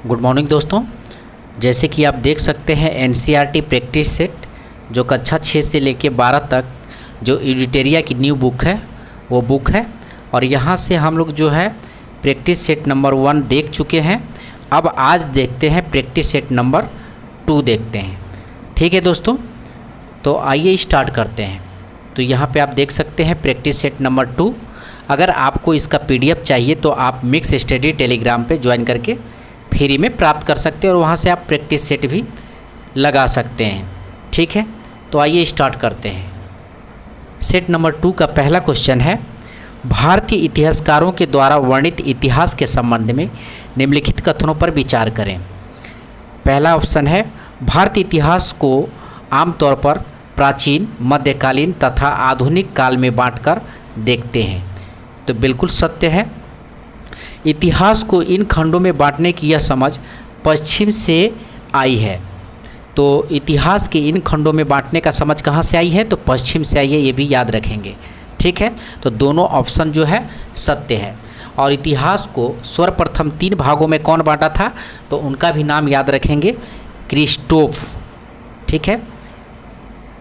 Good morning दोस्तों। जैसे कि आप देख सकते हैं एनसीईआरटी प्रैक्टिस सेट जो कक्षा 6 से लेकर 12 तक जो एडिटेरिया की न्यू बुक है वो बुक है, और यहाँ से हम लोग जो है प्रैक्टिस सेट नंबर 1 देख चुके हैं। अब आज देखते हैं प्रैक्टिस सेट नंबर 2 देखते हैं। ठीक है दोस्तों, तो आइए स्टार्ट करते हैं। तो यहाँ पे आप देख सकते हैं प्रैक्टिस सेट नंबर 2। अगर आपको इसका पीडीएफ चाहिए तो आप मिक्स स्टडी टेलीग्राम पे ज्वाइन करके फ्री में प्राप्त कर सकते हैं और वहाँ से आप प्रैक्टिस सेट भी लगा सकते हैं। ठीक है, तो आइए स्टार्ट करते हैं। सेट नंबर 2 का पहला क्वेश्चन है, भारतीय इतिहासकारों के द्वारा वर्णित इतिहास के संबंध में निम्नलिखित कथनों पर विचार करें। पहला ऑप्शन है, भारतीय इतिहास को आमतौर पर प्राचीन, मध्यकालीन तथा आधुनिक काल में बांटकर देखते हैं। तो बिल्कुल सत्य है। इतिहास को इन खंडों में बांटने की यह समझ पश्चिम से आई है। तो इतिहास के इन खंडों में बांटने का समझ कहाँ से आई है? तो पश्चिम से आई है, ये भी याद रखेंगे। ठीक है, तो दोनों ऑप्शन जो है सत्य है। और इतिहास को सर्वप्रथम 3 भागों में कौन बांटा था? तो उनका भी नाम याद रखेंगे, क्रिस्टोफ। ठीक है,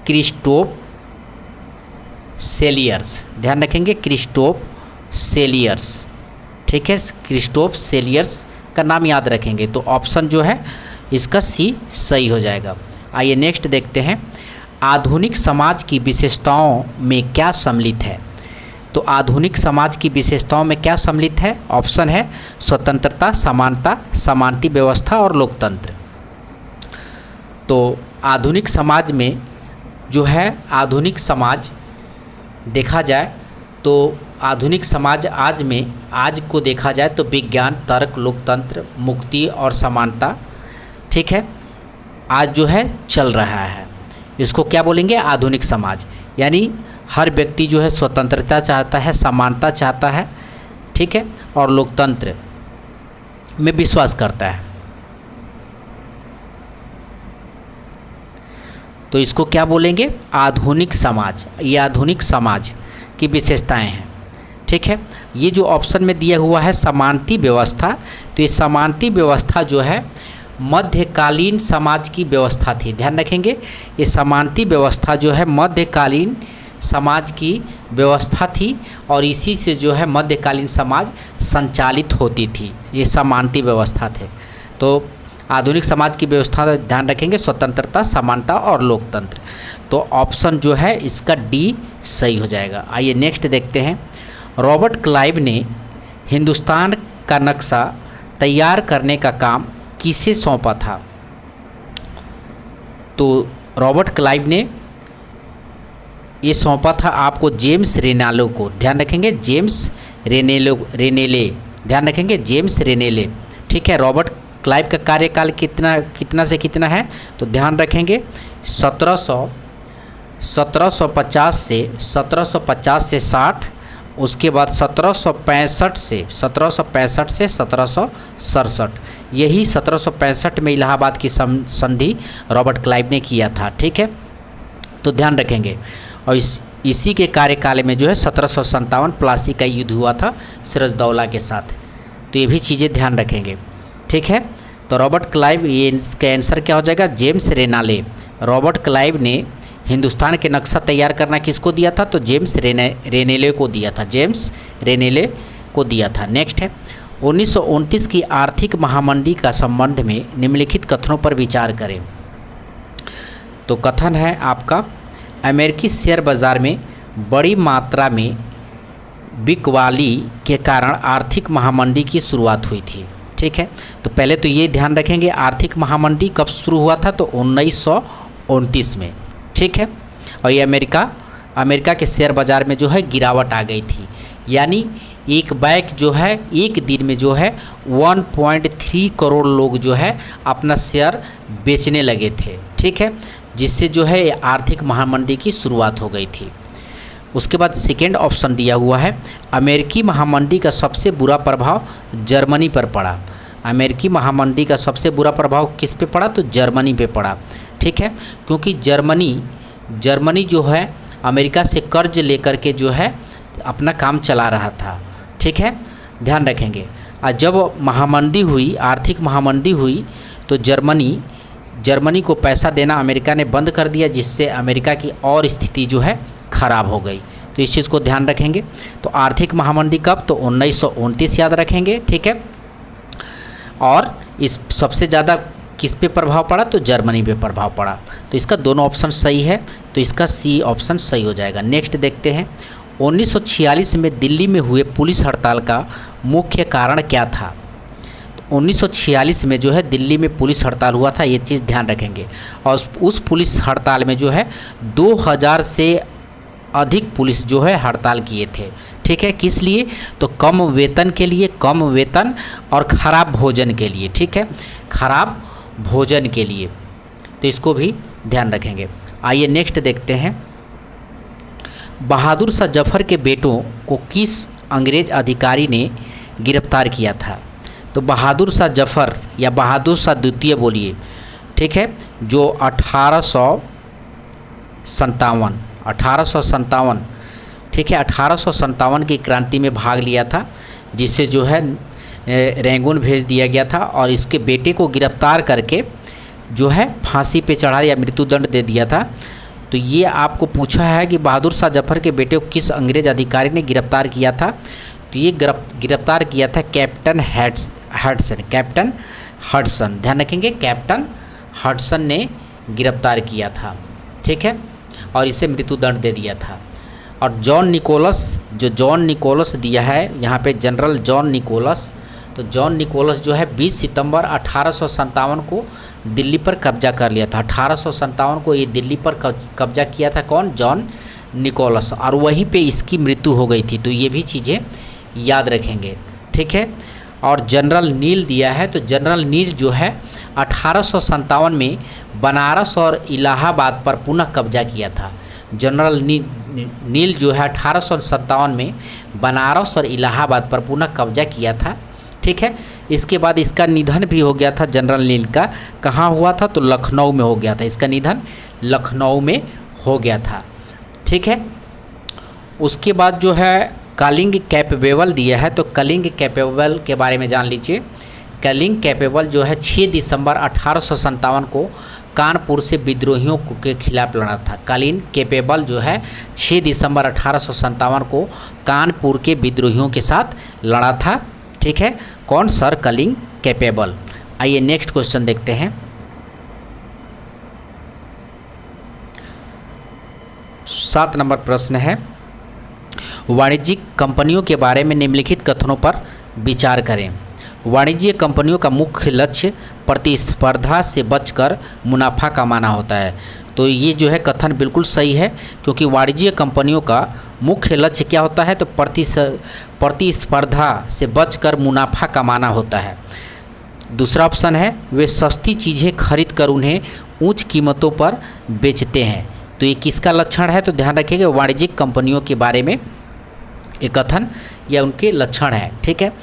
क्रिस्टोफ सेलियर्स, ध्यान रखेंगे, क्रिस्टोफ सेलियर्स। ठीक है, क्रिस्टोफ सेलियर्स का नाम याद रखेंगे। तो ऑप्शन जो है इसका सी सही हो जाएगा। आइए नेक्स्ट देखते हैं, आधुनिक समाज की विशेषताओं में क्या सम्मिलित है? तो आधुनिक समाज की विशेषताओं में क्या सम्मिलित है? ऑप्शन है स्वतंत्रता, समानता, समानता व्यवस्था और लोकतंत्र। तो आधुनिक समाज में जो है, आधुनिक समाज देखा जाए तो आधुनिक समाज आज को देखा जाए तो विज्ञान, तर्क, लोकतंत्र, मुक्ति और समानता, ठीक है, आज जो है चल रहा है। इसको क्या बोलेंगे? आधुनिक समाज। यानी हर व्यक्ति जो है स्वतंत्रता चाहता है, समानता चाहता है, ठीक है, और लोकतंत्र में विश्वास करता है। तो इसको क्या बोलेंगे? आधुनिक समाज। ये आधुनिक समाज की विशेषताएं हैं। ठीक है, ये जो ऑप्शन में दिया हुआ है समानता व्यवस्था, तो ये समानता व्यवस्था जो है मध्यकालीन समाज की व्यवस्था थी। ध्यान रखेंगे, ये समानता व्यवस्था जो है मध्यकालीन समाज की व्यवस्था थी और इसी से जो है मध्यकालीन समाज संचालित होती थी। ये समानता व्यवस्था थे। तो आधुनिक समाज की व्यवस्था ध्यान रखेंगे, स्वतंत्रता, समानता और लोकतंत्र। तो ऑप्शन जो है इसका डी सही हो जाएगा। आइए नेक्स्ट देखते हैं, रॉबर्ट क्लाइव ने हिंदुस्तान का नक्शा तैयार करने का काम किसे सौंपा था? तो रॉबर्ट क्लाइव ने ये सौंपा था आपको जेम्स रेनेलो को। ध्यान रखेंगे, जेम्स रेनेले, ध्यान रखेंगे, जेम्स रेनेले। ठीक है, रॉबर्ट क्लाइव का कार्यकाल कितना से कितना है? तो ध्यान रखेंगे 1750 से 60, उसके बाद 1765 से 1767, यही 1765 में इलाहाबाद की संधि रॉबर्ट क्लाइव ने किया था। ठीक है, तो ध्यान रखेंगे। और इसी के कार्यकाल में जो है 1757 प्लासी का युद्ध हुआ था सिराजदौला के साथ। तो ये भी चीज़ें ध्यान रखेंगे। ठीक है, तो रॉबर्ट क्लाइव, ये इसका आंसर क्या हो जाएगा? जेम्स रेनेले। रॉबर्ट क्लाइव ने हिंदुस्तान के नक्शा तैयार करना किसको दिया था? तो जेम्स रेनेले को दिया था, जेम्स रेनेले को दिया था। नेक्स्ट है, 1929 की आर्थिक महामंदी का संबंध में निम्नलिखित कथनों पर विचार करें। तो कथन है आपका, अमेरिकी शेयर बाजार में बड़ी मात्रा में बिकवाली के कारण आर्थिक महामंदी की शुरुआत हुई थी। ठीक है, तो पहले तो ये ध्यान रखेंगे आर्थिक महामंदी कब शुरू हुआ था? तो 1929 में। ठीक है, और ये अमेरिका के शेयर बाज़ार में जो है गिरावट आ गई थी। यानी एक बैग जो है एक दिन में जो है 1.3 करोड़ लोग जो है अपना शेयर बेचने लगे थे। ठीक है, जिससे जो है आर्थिक महामंदी की शुरुआत हो गई थी। उसके बाद सेकेंड ऑप्शन दिया हुआ है, अमेरिकी महामंदी का सबसे बुरा प्रभाव जर्मनी पर पड़ा। अमेरिकी महामंदी का सबसे बुरा प्रभाव किस पे पड़ा? तो जर्मनी पे पड़ा। ठीक है, क्योंकि जर्मनी जो है अमेरिका से कर्ज लेकर के जो है अपना काम चला रहा था। ठीक है, ध्यान रखेंगे। जब महामंदी हुई, आर्थिक महामंदी हुई, तो जर्मनी को पैसा देना अमेरिका ने बंद कर दिया, जिससे अमेरिका की और स्थिति जो है खराब हो गई। तो इस चीज़ को ध्यान रखेंगे। तो आर्थिक महामंदी कब, तो 1929 याद रखेंगे, ठीक है। और इस सबसे ज़्यादा किस पे प्रभाव पड़ा, तो जर्मनी पे प्रभाव पड़ा। तो इसका दोनों ऑप्शन सही है, तो इसका सी ऑप्शन सही हो जाएगा। नेक्स्ट देखते हैं, 1946 में दिल्ली में हुए पुलिस हड़ताल का मुख्य कारण क्या था। 1946 में जो है दिल्ली में पुलिस हड़ताल हुआ था, ये चीज़ ध्यान रखेंगे। और उस पुलिस हड़ताल में जो है 2000 से अधिक पुलिस जो है हड़ताल किए थे, ठीक है। किस लिए, तो कम वेतन के लिए, कम वेतन और ख़राब भोजन के लिए, ठीक है, ख़राब भोजन के लिए। तो इसको भी ध्यान रखेंगे। आइए नेक्स्ट देखते हैं, बहादुर शाह जफर के बेटों को किस अंग्रेज अधिकारी ने गिरफ्तार किया था। तो बहादुर शाह जफर या बहादुर शाह द्वितीय बोलिए, ठीक है, जो 1857, ठीक है, 1857 की क्रांति में भाग लिया था, जिसे जो है रैंगून भेज दिया गया था और इसके बेटे को गिरफ्तार करके जो है फांसी पे चढ़ा या मृत्युदंड दे दिया था। तो ये आपको पूछा है कि बहादुर शाह जफर के बेटे को किस अंग्रेज अधिकारी ने गिरफ्तार किया था। तो ये गिरफ्तार किया था कैप्टन हडसन, ध्यान रखेंगे, कैप्टन हडसन ने गिरफ्तार किया था, ठीक है, और इसे मृत्युदंड दे दिया था। और जॉन निकोलस दिया है यहाँ पे, जनरल जॉन निकोलस। तो जॉन निकोलस जो है 20 सितंबर 1857 को दिल्ली पर कब्जा कर लिया था। 1857 को ये दिल्ली पर कब्जा किया था कौन, जॉन निकोलस, और वहीं पे इसकी मृत्यु हो गई थी। तो ये भी चीज़ें याद रखेंगे, ठीक है। और जनरल नील दिया है, तो जनरल नील जो है 1857 में बनारस और इलाहाबाद पर पुनः कब्जा किया था। जनरल नील जो है 1857 में बनारस और इलाहाबाद पर पुनः कब्जा किया था, ठीक है। इसके बाद इसका निधन भी हो गया था जनरल नील का। कहाँ हुआ था, तो लखनऊ में हो गया था, इसका निधन लखनऊ में हो गया था, ठीक है। उसके बाद जो है कलिंग कैपेबल दिया है, तो कलिंग कैपेबल के बारे में जान लीजिए। कलिंग कैपेबल जो है 6 दिसंबर 1857 को कानपुर से विद्रोहियों के खिलाफ लड़ा था। कलिंग कैपेबल जो है 6 दिसंबर 1857 को कानपुर के विद्रोहियों के साथ लड़ा था, ठीक है, कौन, सर कलिंग कैपेबल। आइए नेक्स्ट क्वेश्चन देखते हैं, 7 नंबर प्रश्न है, वाणिज्यिक कंपनियों के बारे में निम्नलिखित कथनों पर विचार करें। वाणिज्यिक कंपनियों का मुख्य लक्ष्य प्रतिस्पर्धा से बचकर मुनाफा कमाना होता है। तो ये जो है कथन बिल्कुल सही है, क्योंकि वाणिज्यिक कंपनियों का मुख्य लक्ष्य क्या होता है, तो प्रतिस्पर्धा से बचकर मुनाफा कमाना होता है। दूसरा ऑप्शन है, वे सस्ती चीज़ें खरीद कर उन्हें उच्च कीमतों पर बेचते हैं। तो ये किसका लक्षण है, तो ध्यान रखिएगा, वाणिज्यिक कंपनियों के बारे में ये कथन या उनके लक्षण है, ठीक है।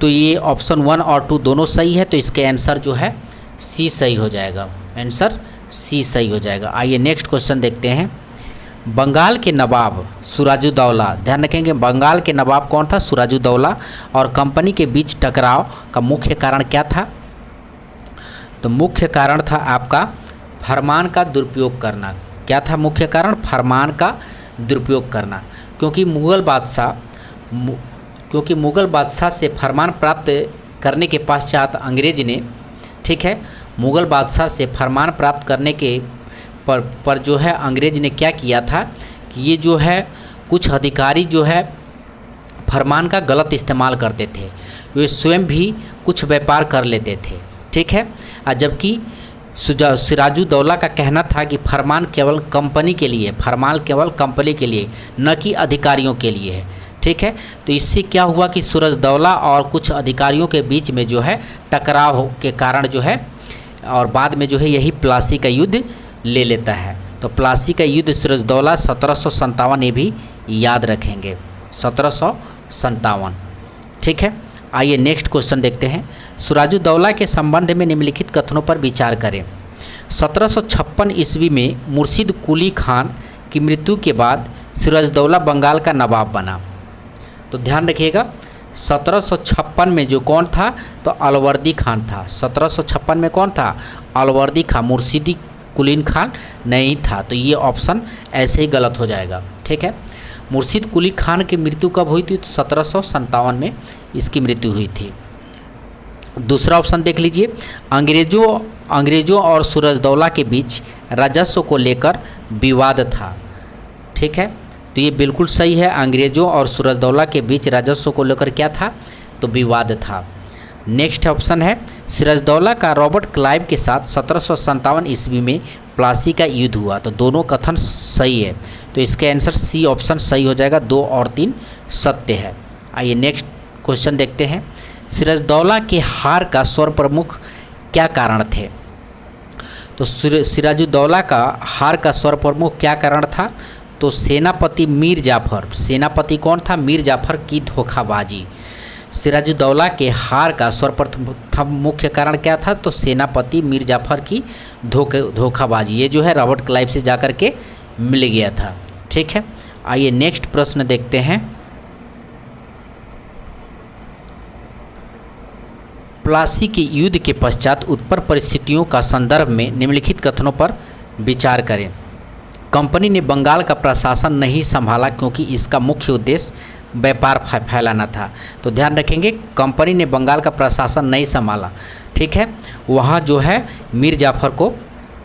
तो ये ऑप्शन 1 और 2 दोनों सही है, तो इसके आंसर जो है सी सही हो जाएगा, आंसर सी सही हो जाएगा। आइए नेक्स्ट क्वेश्चन देखते हैं, बंगाल के नवाब सिराजुद्दौला, ध्यान रखेंगे, बंगाल के नवाब कौन था, सिराजुद्दौला, और कंपनी के बीच टकराव का मुख्य कारण क्या था। तो मुख्य कारण था आपका फरमान का दुरुपयोग करना। क्या था मुख्य कारण, फरमान का दुरुपयोग करना, क्योंकि मुग़ल बादशाह से फरमान प्राप्त करने के पश्चात अंग्रेज ने, ठीक है, मुग़ल बादशाह से फरमान प्राप्त करने के पर जो है अंग्रेज ने क्या किया था कि ये जो है कुछ अधिकारी जो है फरमान का गलत इस्तेमाल करते थे, वे स्वयं भी कुछ व्यापार कर लेते थे, ठीक है। जबकि सिराजुद्दौला का कहना था कि फरमान केवल कंपनी के लिए, फरमान केवल कंपनी के लिए, न कि अधिकारियों के लिए है, ठीक है। तो इससे क्या हुआ कि सिराजुद्दौला और कुछ अधिकारियों के बीच में जो है टकराव के कारण जो है, और बाद में जो है यही प्लासी का युद्ध ले लेता है। तो प्लासी का युद्ध सिराजुद्दौला 1757, ये भी याद रखेंगे, 1757, ठीक है। आइए नेक्स्ट क्वेश्चन देखते हैं, सिराजुद्दौला के संबंध में निम्नलिखित कथनों पर विचार करें। 1756 ईस्वी में मुर्शिद कुली खान की मृत्यु के बाद सिराजुद्दौला बंगाल का नवाब बना। तो ध्यान रखिएगा, 1756 में जो कौन था, तो अलवर्दी खान था। 1756 में कौन था, अलवर्दी खान, मुर्शिदी कुलीन खान नहीं था। तो ये ऑप्शन ऐसे ही गलत हो जाएगा। ठीक है, मुर्शिद कुली खान की मृत्यु कब हुई थी, तो 1757 में इसकी मृत्यु हुई थी। दूसरा ऑप्शन देख लीजिए, अंग्रेज़ों और सूरजदौला के बीच राजस्व को लेकर विवाद था। ठीक है, तो ये बिल्कुल सही है, अंग्रेज़ों और सूरजदौला के बीच राजस्व को लेकर क्या था, तो विवाद था। नेक्स्ट ऑप्शन है, सिराजदौला का रॉबर्ट क्लाइव के साथ 1757 ईस्वी में प्लासी का युद्ध हुआ। तो दोनों कथन सही है, तो इसका आंसर सी ऑप्शन सही हो जाएगा। 2 और 3 सत्य है। आइए नेक्स्ट क्वेश्चन देखते हैं, सिराजदौला के हार का सर्वप्रमुख क्या कारण थे। तो सिराजुद्दौला का हार का सर्वप्रमुख क्या कारण था, तो सेनापति मीर जाफ़र, सेनापति कौन था, मीर जाफ़र की धोखाबाजी। सिराजुद्दौला के हार का सर्वप्रथम मुख्य कारण क्या था, तो सेनापति मीर जाफ़र की धोखाबाजी। ये जो है रॉबर्ट क्लाइव से जाकर के मिल गया था। ठीक है, आइए नेक्स्ट प्रश्न देखते हैं, प्लासी के युद्ध के पश्चात उत्पन्न परिस्थितियों का संदर्भ में निम्नलिखित कथनों पर विचार करें। कंपनी ने बंगाल का प्रशासन नहीं संभाला क्योंकि इसका मुख्य उद्देश्य व्यापार फैलाना था। तो ध्यान रखेंगे, कंपनी ने बंगाल का प्रशासन नहीं संभाला। ठीक है, वहाँ जो है मीर जाफ़र को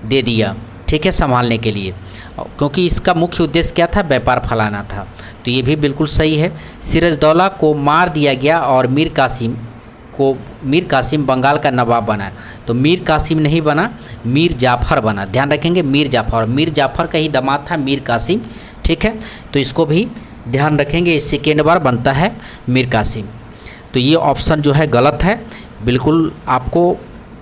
दे दिया, ठीक है, संभालने के लिए, क्योंकि इसका मुख्य उद्देश्य क्या था, व्यापार फैलाना था। तो ये भी बिल्कुल सही है। सिराजदौला को मार दिया गया और मीर कासिम बंगाल का नवाब बना। तो मीर कासिम नहीं बना, मीर जाफ़र बना। ध्यान रखेंगे, मीर जाफ़र का ही दामाद था मीर कासिम। ठीक है, तो इसको भी ध्यान रखेंगे, इस सेकेंड बार बनता है मीर कासिम। तो ये ऑप्शन जो है गलत है, बिल्कुल आपको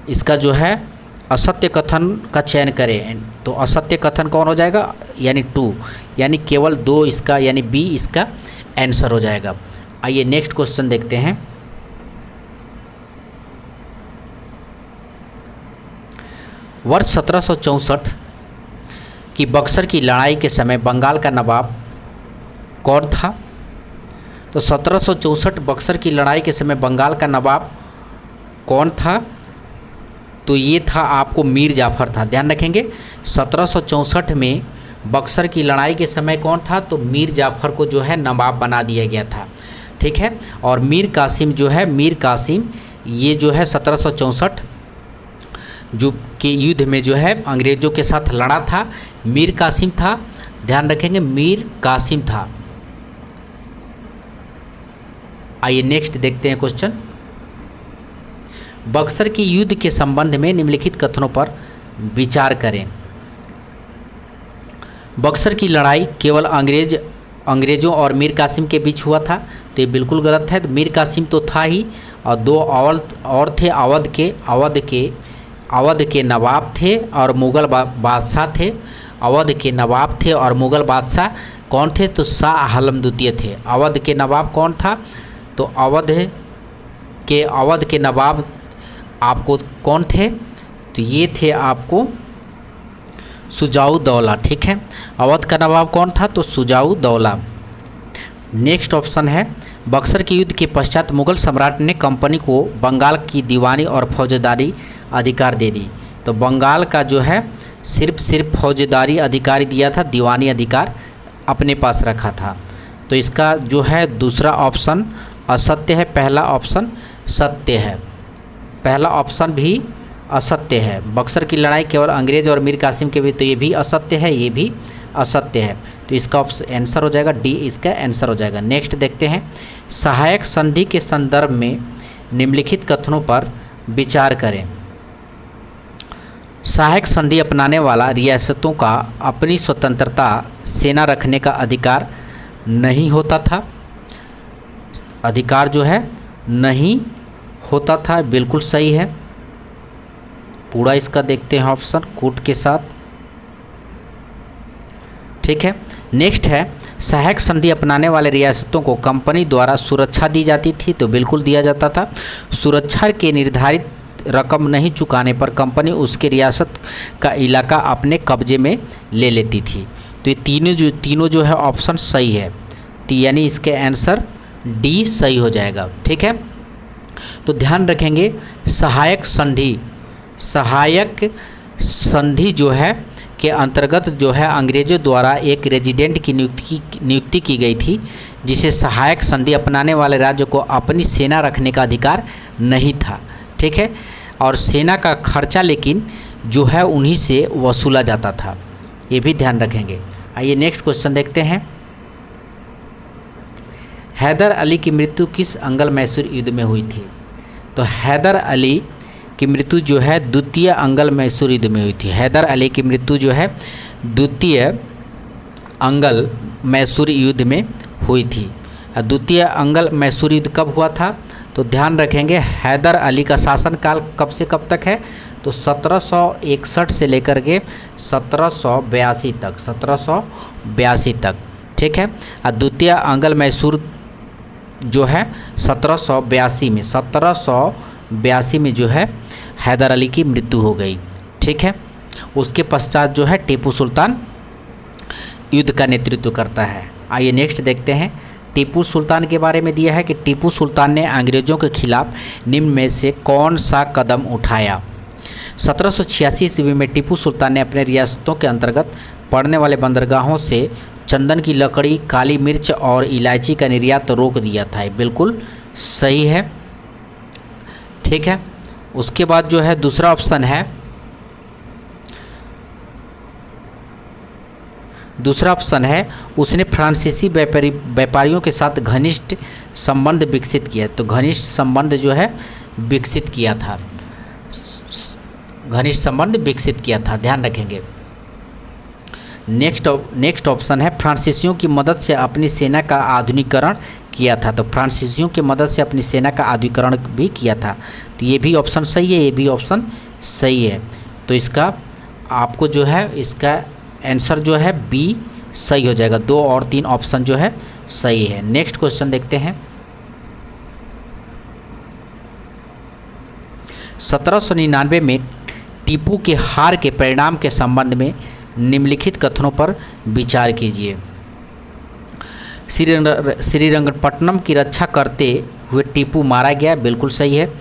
इसका जो है असत्य कथन का चयन करें। तो असत्य कथन कौन हो जाएगा, यानी 2, यानी केवल 2 इसका, यानी बी इसका आंसर हो जाएगा। आइए नेक्स्ट क्वेश्चन देखते हैं, वर्ष 1764 की बक्सर की लड़ाई के समय बंगाल का नवाब कौन था। तो 1764 बक्सर की लड़ाई के समय बंगाल का नवाब कौन था, तो ये था आपको मीर जाफ़र था। ध्यान रखेंगे, 1764 में बक्सर की लड़ाई के समय कौन था, तो मीर जाफ़र को जो है नवाब बना दिया गया था। ठीक है, और मीर कासिम जो है, मीर कासिम ये जो है 1764 जो के युद्ध में जो है अंग्रेज़ों के साथ लड़ा था, मीर कासिम था। ध्यान रखेंगे, मीर कासिम था। आइए नेक्स्ट देखते हैं क्वेश्चन, बक्सर के युद्ध के संबंध में निम्नलिखित कथनों पर विचार करें। बक्सर की लड़ाई केवल अंग्रेज़ों और मीर कासिम के बीच हुआ था। तो ये बिल्कुल गलत है। तो मीर कासिम तो था ही, और 2 और थे, अवध के नवाब थे और मुग़ल बादशाह थे। अवध के नवाब थे और मुग़ल बादशाह कौन थे, तो शाह आलम द्वितीय थे। अवध के नवाब कौन था, तो अवध के नवाब आपको कौन थे, तो ये थे आपको शुजाउद्दौला। ठीक है, अवध का नवाब कौन था, तो शुजाउद्दौला। नेक्स्ट ऑप्शन है, बक्सर के युद्ध के पश्चात मुग़ल सम्राट ने कंपनी को बंगाल की दीवानी और फौजदारी अधिकार दे दी। तो बंगाल का जो है सिर्फ फौजदारी अधिकार दिया था, दीवानी अधिकार अपने पास रखा था। तो इसका जो है दूसरा ऑप्शन असत्य है, पहला ऑप्शन सत्य है। पहला ऑप्शन भी असत्य है, बक्सर की लड़ाई केवल अंग्रेज़ और मीर कासिम के बीच, तो ये भी असत्य है, ये भी असत्य है। तो इसका आंसर हो जाएगा डी, इसका आंसर हो जाएगा। नेक्स्ट देखते हैं, सहायक संधि के संदर्भ में निम्नलिखित कथनों पर विचार करें। सहायक संधि अपनाने वाला रियासतों का अपनी स्वतंत्रता सेना रखने का अधिकार नहीं होता था। अधिकार जो है नहीं होता था, बिल्कुल सही है। पूरा इसका देखते हैं ऑप्शन कोट के साथ। ठीक है, नेक्स्ट है, सहायक संधि अपनाने वाले रियासतों को कंपनी द्वारा सुरक्षा दी जाती थी। तो बिल्कुल दिया जाता था। सुरक्षा के निर्धारित रकम नहीं चुकाने पर कंपनी उसके रियासत का इलाका अपने कब्जे में ले लेती थी। तो ये तीनों जो है ऑप्शन सही है। तो यानी इसके आंसर डी सही हो जाएगा। ठीक है, तो ध्यान रखेंगे सहायक संधि जो है के अंतर्गत जो है अंग्रेजों द्वारा एक रेजिडेंट की नियुक्ति की गई थी, जिसे सहायक संधि अपनाने वाले राज्य को अपनी सेना रखने का अधिकार नहीं था। ठीक है, और सेना का खर्चा लेकिन जो है उन्हीं से वसूला जाता था, ये भी ध्यान रखेंगे। आइए नेक्स्ट क्वेश्चन देखते हैं। हैदर अली की मृत्यु किस अंगल मैसूर युद्ध में हुई थी? तो हैदर अली की मृत्यु जो है द्वितीय अंगल मैसूर युद्ध में हुई थी। हैदर अली की मृत्यु जो है द्वितीय अंगल मैसूर युद्ध में हुई थी। द्वितीय अंगल मैसूर युद्ध कब हुआ था? तो ध्यान रखेंगे हैदर अली का शासनकाल कब से कब तक है? तो 1761 से लेकर के 1782 तक। ठीक है, और द्वितीय अंगल मैसूर जो है 1782 में जो है हैदर अली की मृत्यु हो गई। ठीक है, उसके पश्चात जो है टीपू सुल्तान युद्ध का नेतृत्व करता है। आइए नेक्स्ट देखते हैं। टीपू सुल्तान के बारे में दिया है कि टीपू सुल्तान ने अंग्रेज़ों के खिलाफ निम्न में से कौन सा कदम उठाया? 1786 ईस्वी में टीपू सुल्तान ने अपने रियासतों के अंतर्गत पड़ने वाले बंदरगाहों से चंदन की लकड़ी, काली मिर्च और इलायची का निर्यात रोक दिया था। ये बिल्कुल सही है। ठीक है, उसके बाद जो है दूसरा ऑप्शन है उसने फ्रांसीसी व्यापारियों के साथ घनिष्ठ संबंध विकसित किया। तो घनिष्ठ संबंध जो है विकसित किया था, ध्यान रखेंगे। नेक्स्ट ऑप्शन है फ्रांसीसियों की मदद से अपनी सेना का आधुनिकीकरण किया था। तो फ्रांसीसियों की मदद से अपनी सेना का आधुनिकीकरण भी किया था। तो ये भी ऑप्शन सही है, ये भी ऑप्शन सही है। तो इसका आपको जो है इसका आंसर जो है बी सही हो जाएगा। 2 और 3 ऑप्शन जो है सही है। नेक्स्ट क्वेश्चन देखते हैं। 1799 में टीपू के हार के परिणाम के संबंध में निम्नलिखित कथनों पर विचार कीजिए। श्रीरंगपट्टनम की रक्षा करते हुए टीपू मारा गया, बिल्कुल सही है।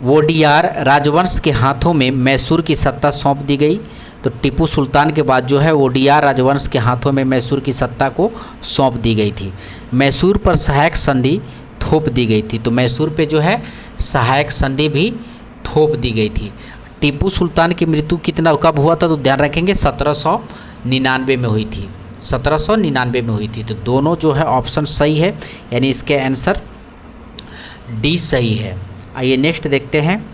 वोडियार राजवंश के हाथों में मैसूर की सत्ता सौंप दी गई। तो टीपू सुल्तान के बाद जो है वोडियार राजवंश के हाथों में मैसूर की सत्ता को सौंप दी गई थी। मैसूर पर सहायक संधि थोप दी गई थी। तो मैसूर पे जो है सहायक संधि भी थोप दी गई थी। टीपू सुल्तान की मृत्यु कब हुआ था? तो ध्यान रखेंगे 1799 में हुई थी। 1799 में हुई थी। तो दोनों जो है ऑप्शन सही है, यानी इसके आंसर डी सही है। आइए नेक्स्ट देखते हैं।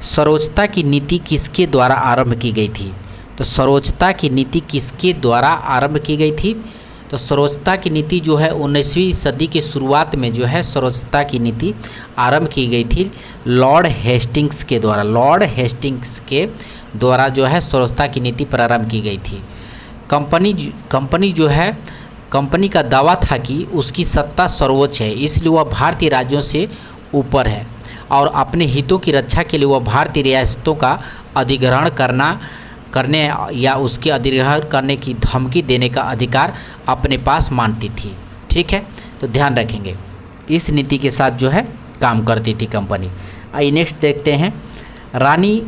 सरोजता की नीति किसके द्वारा आरंभ की गई थी? तो सरोजता की नीति किसके द्वारा आरंभ की गई थी? तो सरोजता की नीति जो है 19वीं सदी के शुरुआत में जो है सरोजता की नीति आरंभ की गई थी लॉर्ड हेस्टिंग्स के द्वारा। लॉर्ड हेस्टिंग्स के द्वारा जो है सरोजता की नीति प्रारंभ की गई थी। कंपनी का दावा था कि उसकी सत्ता सर्वोच्च है, इसलिए वह भारतीय राज्यों से ऊपर है और अपने हितों की रक्षा के लिए वह भारतीय रियासतों का अधिग्रहण करने या उसके अधिग्रहण करने की धमकी देने का अधिकार अपने पास मानती थी। ठीक है, तो ध्यान रखेंगे इस नीति के साथ जो है काम करती थी कंपनी। आइए नेक्स्ट देखते हैं। रानी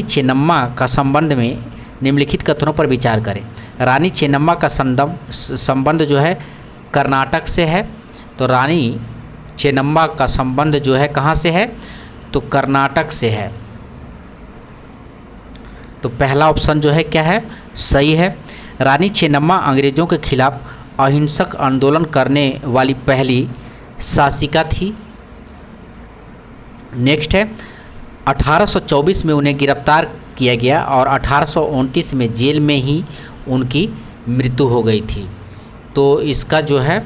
चेन्नम्मा का संबंध में निम्नलिखित कथनों पर विचार करें। रानी चेन्नम्मा का संबंध जो है कर्नाटक से है। तो रानी चेन्नम्मा का संबंध जो है कहाँ से है? तो कर्नाटक से है। तो पहला ऑप्शन जो है क्या है? सही है। रानी चेन्नम्मा अंग्रेज़ों के खिलाफ अहिंसक आंदोलन करने वाली पहली शासिका थी। नेक्स्ट है 1824 में उन्हें गिरफ्तार किया गया और 1829 में जेल में ही उनकी मृत्यु हो गई थी। तो इसका जो है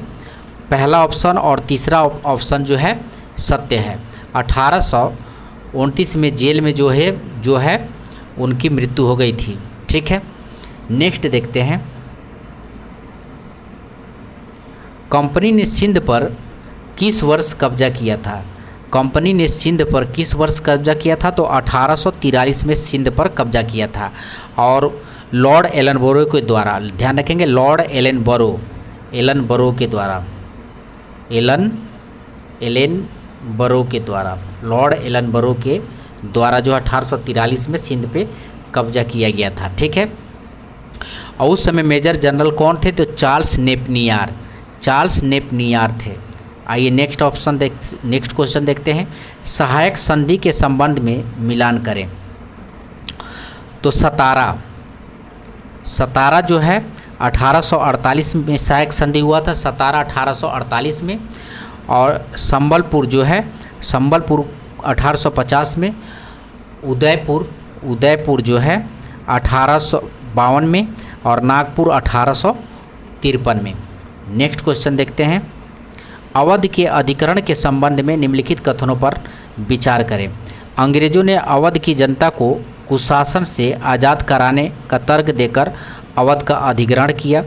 पहला ऑप्शन और तीसरा ऑप्शन जो है सत्य है। 1829 में जेल में जो है उनकी मृत्यु हो गई थी। ठीक है, नेक्स्ट देखते हैं। कंपनी ने सिंध पर किस वर्ष कब्जा किया था? कंपनी ने सिंध पर किस वर्ष कब्जा किया था? तो 1843 में सिंध पर कब्जा किया था और लॉर्ड एलनबरो के द्वारा। ध्यान रखेंगे लॉर्ड एलनबरो एलन बरो के द्वारा, एलेन बरो के द्वारा, लॉर्ड एलन बरो के द्वारा जो 1843 में सिंध पे कब्जा किया गया था। ठीक है। और उस समय मेजर जनरल कौन थे? तो चार्ल्स नेपनियर थे। आइए नेक्स्ट क्वेश्चन देखते हैं। सहायक संधि के संबंध में मिलान करें। तो सतारा जो है 1848 में सहायक संधि हुआ था, सतारा 1848 में। और संबलपुर जो है, संबलपुर 1850 में। उदयपुर जो है 1852 में। और नागपुर 1853 में। नेक्स्ट क्वेश्चन देखते हैं। अवध के अधिकरण के संबंध में निम्नलिखित कथनों पर विचार करें। अंग्रेजों ने अवध की जनता को कुशासन से आज़ाद कराने का तर्क देकर अवध का अधिग्रहण किया।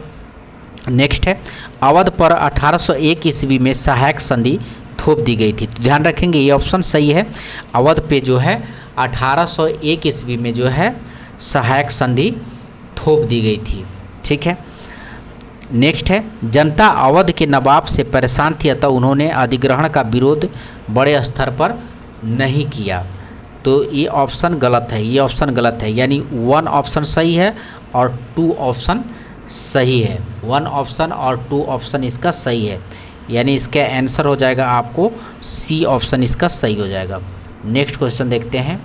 नेक्स्ट है, अवध पर 1801 ईस्वी में सहायक संधि थोप दी गई थी। तो ध्यान रखेंगे ये ऑप्शन सही है। अवध पे जो है 1801 ईस्वी में जो है सहायक संधि थोप दी गई थी। ठीक है। नेक्स्ट है, जनता अवध के नवाब से परेशान थी, अतः उन्होंने अधिग्रहण का विरोध बड़े स्तर पर नहीं किया। तो ये ऑप्शन गलत है, ये ऑप्शन गलत है, यानी 1 ऑप्शन सही है और 2 ऑप्शन सही है। 1 ऑप्शन और 2 ऑप्शन इसका सही है, यानी इसका आंसर हो जाएगा आपको सी ऑप्शन इसका सही हो जाएगा। नेक्स्ट क्वेश्चन देखते हैं।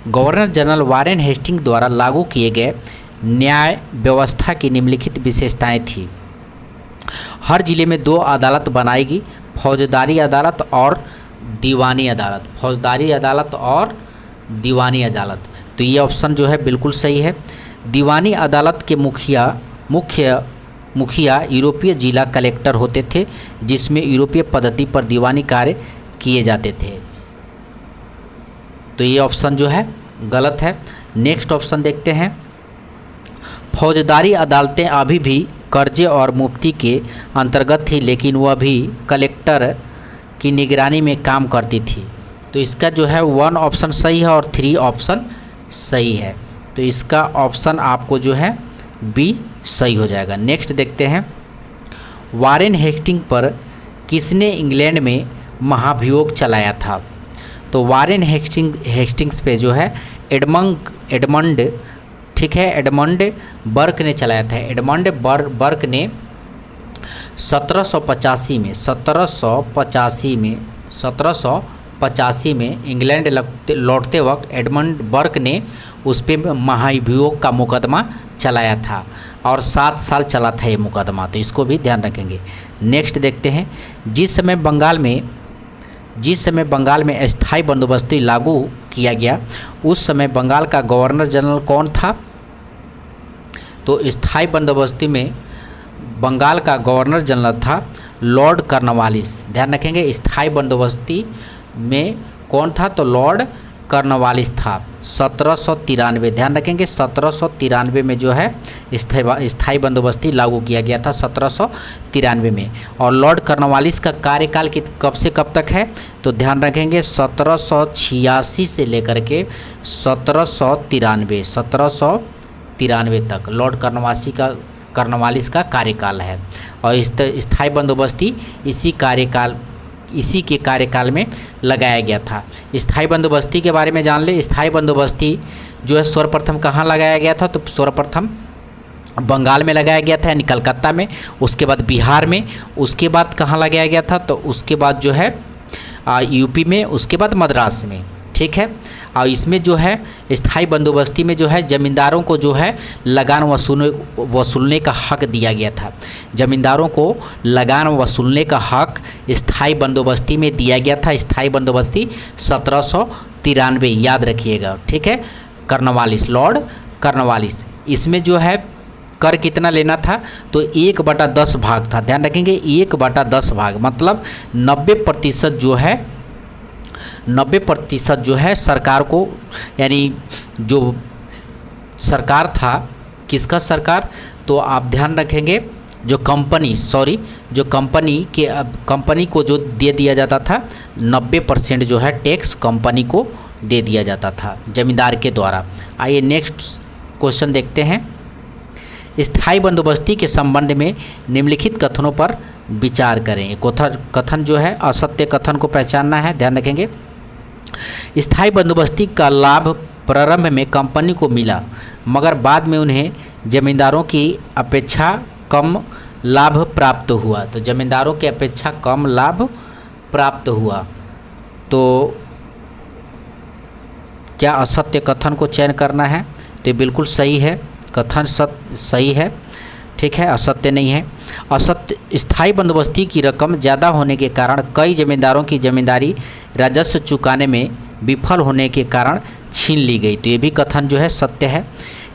गवर्नर जनरल वारेन हेस्टिंग द्वारा लागू किए गए न्याय व्यवस्था की निम्नलिखित विशेषताएं थी। हर जिले में 2 अदालत बनाएगी, फौजदारी अदालत और दीवानी अदालत, फौजदारी अदालत और दीवानी अदालत। तो ये ऑप्शन जो है बिल्कुल सही है। दीवानी अदालत के मुखिया यूरोपीय जिला कलेक्टर होते थे, जिसमें यूरोपीय पद्धति पर दीवानी कार्य किए जाते थे। तो ये ऑप्शन जो है गलत है। नेक्स्ट ऑप्शन देखते हैं। फौजदारी अदालतें अभी भी कर्जे और मुफ्ती के अंतर्गत थी, लेकिन वह भी कलेक्टर की निगरानी में काम करती थी। तो इसका जो है 1 ऑप्शन सही है और 3 ऑप्शन सही है। तो इसका ऑप्शन आपको जो है बी सही हो जाएगा। नेक्स्ट देखते हैं। वारेन हेस्टिंग पर किसने इंग्लैंड में महाभियोग चलाया था? तो वारेन हेस्टिंग्स पे जो है एडमंड ठीक है, एडमंड बर्क ने चलाया था। एडमंड बर्क ने 1785 में इंग्लैंड लौटते वक्त एडमंड बर्क ने उस पर महाभियोग का मुकदमा चलाया था और 7 साल चला था ये मुकदमा। तो इसको भी ध्यान रखेंगे। नेक्स्ट देखते हैं। जिस समय बंगाल में अस्थायी बंदोबस्ती लागू किया गया, उस समय बंगाल का गवर्नर जनरल कौन था? तो स्थायी बंदोबस्ती में बंगाल का गवर्नर जनरल था लॉर्ड कॉर्नवालिस। ध्यान रखेंगे, स्थायी बंदोबस्ती में कौन था? तो लॉर्ड कॉर्नवालिस था। 1793, ध्यान रखेंगे 1793 में जो है स्थायी बंदोबस्ती लागू किया गया था 1793 में। और लॉर्ड कॉर्नवालिस का कार्यकाल कब से कब तक है? तो ध्यान रखेंगे 1786 से लेकर के 1793 तक लॉर्ड कॉर्नवालिस का कार्यकाल है। और स्थायी बंदोबस्ती इसी के कार्यकाल में लगाया गया था। स्थायी बंदोबस्ती के बारे में जान ले। स्थायी बंदोबस्ती जो है सर्वप्रथम कहाँ लगाया गया था? तो सर्वप्रथम बंगाल में लगाया गया था, यानी कलकत्ता में। उसके बाद बिहार में। उसके बाद कहाँ लगाया गया था? तो उसके बाद जो है यूपी में। उसके बाद मद्रास में। ठीक है। और इसमें जो है स्थायी बंदोबस्ती में जो है जमींदारों को जो है लगान वसूलने का हक दिया गया था। जमींदारों को लगान वसूलने का हक स्थायी बंदोबस्ती में दिया गया था। स्थायी बंदोबस्ती 1793, याद रखिएगा। ठीक है। Cornwallis, Lord Cornwallis. इसमें जो है कर कितना लेना था? तो 1/10 भाग था। ध्यान रखेंगे 1/10 भाग, मतलब 90% जो है सरकार को, यानी जो सरकार था, किसका सरकार? तो आप ध्यान रखेंगे जो कंपनी को जो दे दिया जाता था 90% जो है टैक्स कंपनी को दे दिया जाता था जमींदार के द्वारा। आइए नेक्स्ट क्वेश्चन देखते हैं। स्थायी बंदोबस्ती के संबंध में निम्नलिखित कथनों पर विचार करें। ये कथन जो है असत्य कथन को पहचानना है, ध्यान रखेंगे। स्थायी बंदोबस्ती का लाभ प्रारंभ में कंपनी को मिला, मगर बाद में उन्हें जमींदारों की अपेक्षा कम लाभ प्राप्त हुआ। तो जमींदारों की अपेक्षा कम लाभ प्राप्त हुआ। तो क्या असत्य कथन को चयन करना है? तो ये बिल्कुल सही है, कथन सही है, ठीक है, असत्य नहीं है। असत्य स्थायी बंदोबस्ती की रकम ज़्यादा होने के कारण कई जमींदारों की जमींदारी राजस्व चुकाने में विफल होने के कारण छीन ली गई। तो ये भी कथन जो है सत्य है।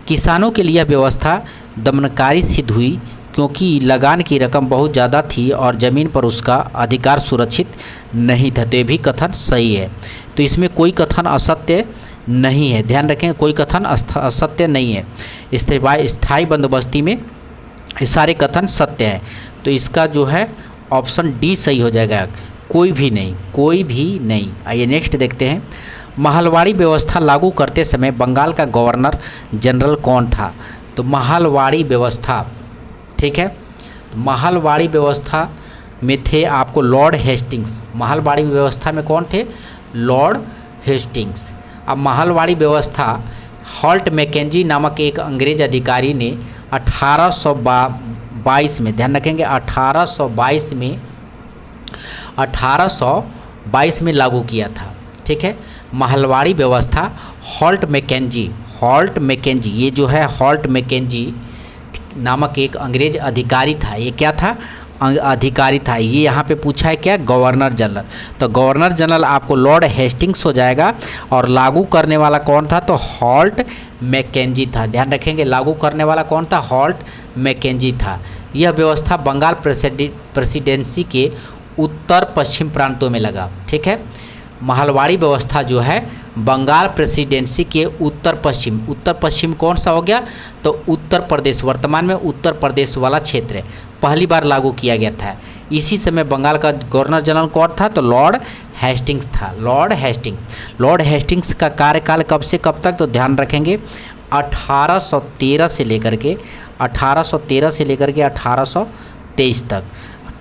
किसानों के लिए यह व्यवस्था दमनकारी सिद्ध हुई क्योंकि लगान की रकम बहुत ज़्यादा थी और ज़मीन पर उसका अधिकार सुरक्षित नहीं था। तो ये भी कथन सही है। तो इसमें कोई कथन असत्य नहीं है, ध्यान रखें, कोई कथन असत्य नहीं है। स्थायी बंदोबस्ती में ये सारे कथन सत्य हैं। तो इसका जो है ऑप्शन डी सही हो जाएगा, कोई भी नहीं, कोई भी नहीं। आइए नेक्स्ट देखते हैं। महलवाड़ी व्यवस्था लागू करते समय बंगाल का गवर्नर जनरल कौन था? तो महलवाड़ी व्यवस्था, ठीक है, तो महलवाड़ी व्यवस्था में थे आपको लॉर्ड हेस्टिंग्स। महलवाड़ी व्यवस्था में कौन थे? Lord Hastings. अब महलवाड़ी व्यवस्था हॉल्ट मैकेंजी नामक एक अंग्रेज अधिकारी ने 1822 में, ध्यान रखेंगे, 1822 में लागू किया था, ठीक है। महलवाड़ी व्यवस्था हॉल्ट मैकेंजी, ये जो है हॉल्ट मैकेंजी नामक एक अंग्रेज अधिकारी था। ये क्या था? अधिकारी था। ये यहाँ पे पूछा है क्या? Governor general. तो गवर्नर जनरल आपको लॉर्ड हेस्टिंग्स हो जाएगा और लागू करने वाला कौन था? तो हॉल्ट मैकेंजी था। ध्यान रखेंगे, लागू करने वाला कौन था? हॉल्ट मैकेंजी था। यह व्यवस्था बंगाल प्रेसिडेंसी के उत्तर पश्चिम प्रांतों में लगा, ठीक है। महलवाड़ी व्यवस्था जो है बंगाल प्रेसिडेंसी के उत्तर पश्चिम कौन सा हो गया? तो उत्तर प्रदेश, वर्तमान में उत्तर प्रदेश वाला क्षेत्र है, पहली बार लागू किया गया था। इसी समय बंगाल का गवर्नर जनरल कौन था? तो लॉर्ड हेस्टिंग्स था। लॉर्ड हेस्टिंग्स का कार्यकाल कब से कब तक? तो ध्यान रखेंगे 1813 से लेकर के 1823 तक,